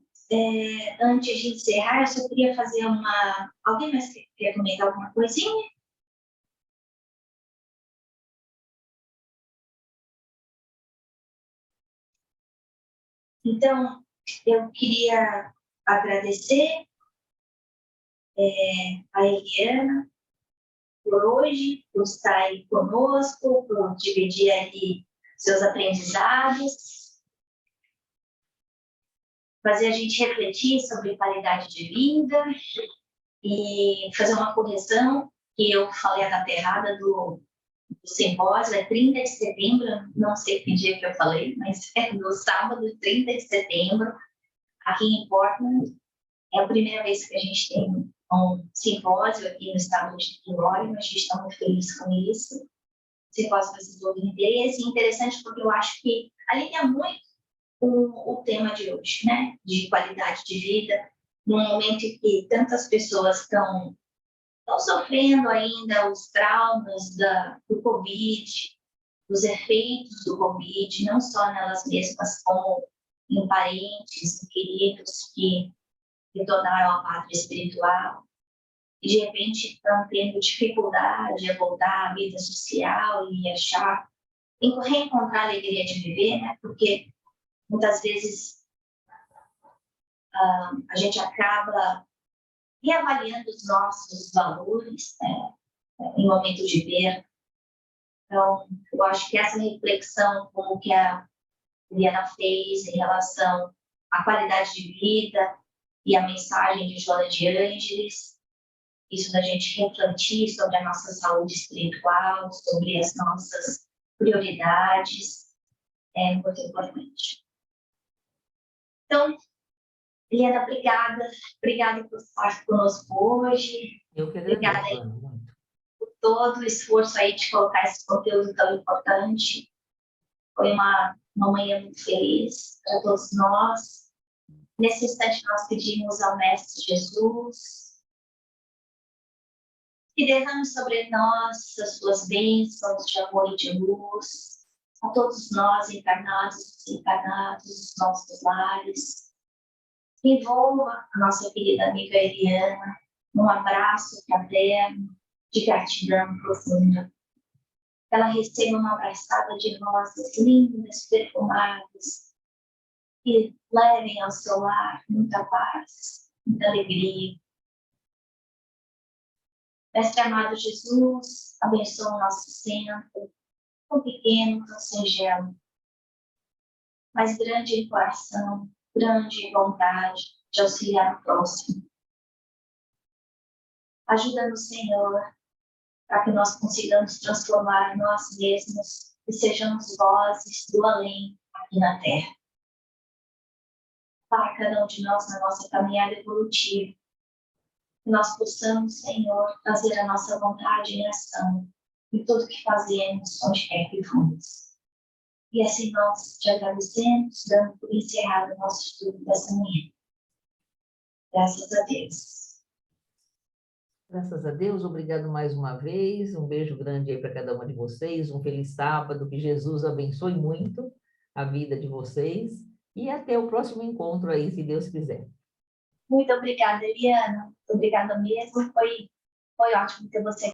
antes de encerrar, eu só queria fazer uma... Alguém mais queria comentar alguma coisinha? Então, eu queria agradecer a Eliana por hoje, por estar aí conosco, por dividir ali seus aprendizados, fazer a gente refletir sobre qualidade de vida e fazer uma correção, que eu falei a data errada do simpósio, é 30 de setembro, não sei que dia que eu falei, mas é no sábado, 30 de setembro, aqui em Portland. É a primeira vez que a gente tem um simpósio aqui no estado de Illinois, a gente está muito feliz com isso. O simpósio vai ser todo em inglês, e interessante porque eu acho que alinha muito o tema de hoje, né? De qualidade de vida, num momento em que tantas pessoas estão sofrendo ainda os traumas do Covid, os efeitos do Covid, não só nelas mesmas, como em parentes, em queridos que retornaram à pátria espiritual, e de repente estão tendo dificuldade a voltar à vida social e reencontrar a alegria de viver, né? Porque muitas vezes a gente acaba reavaliando os nossos valores, né? Em momentos de perda. Então, eu acho que essa reflexão, como que a Eliana fez em relação à qualidade de vida e a mensagem de Joana de Ângeles, isso da gente refletir sobre a nossa saúde espiritual, sobre as nossas prioridades, é muito importante. Então, Eliana, obrigada por estar conosco hoje. Eu que agradeço, Obrigada Ana, muito. por todo o esforço aí de colocar esse conteúdo tão importante. Foi uma manhã muito feliz para todos nós. Nesse instante, nós pedimos ao Mestre Jesus que derrame sobre nós as suas bênçãos de amor e de luz, a todos nós, encarnados e desencarnados, os nossos lares. Que envolva a nossa querida amiga Eliana num abraço fraterno, de gratidão profunda. Ela receba uma abraçada de rosas lindas, perfumadas, que levem ao seu lar muita paz, muita alegria. Mestre amado Jesus, abençoa o nosso centro, tão pequeno, tão singelo, mas grande em coração, grande em vontade de auxiliar o próximo. Ajuda-nos, Senhor, para que nós consigamos transformar nós mesmos e sejamos vozes do além aqui na Terra. Para cada um de nós na nossa caminhada evolutiva, que nós possamos, Senhor, trazer a nossa vontade em ação em tudo que fazemos, onde quer que vamos. E assim nós te agradecemos, dando por encerrado o nosso estudo dessa manhã. Graças a Deus. Graças a Deus, obrigado mais uma vez, um beijo grande aí para cada uma de vocês, um feliz sábado, que Jesus abençoe muito a vida de vocês, e até o próximo encontro aí, se Deus quiser. Muito obrigada, Eliana. Obrigada mesmo. Foi ótimo ter você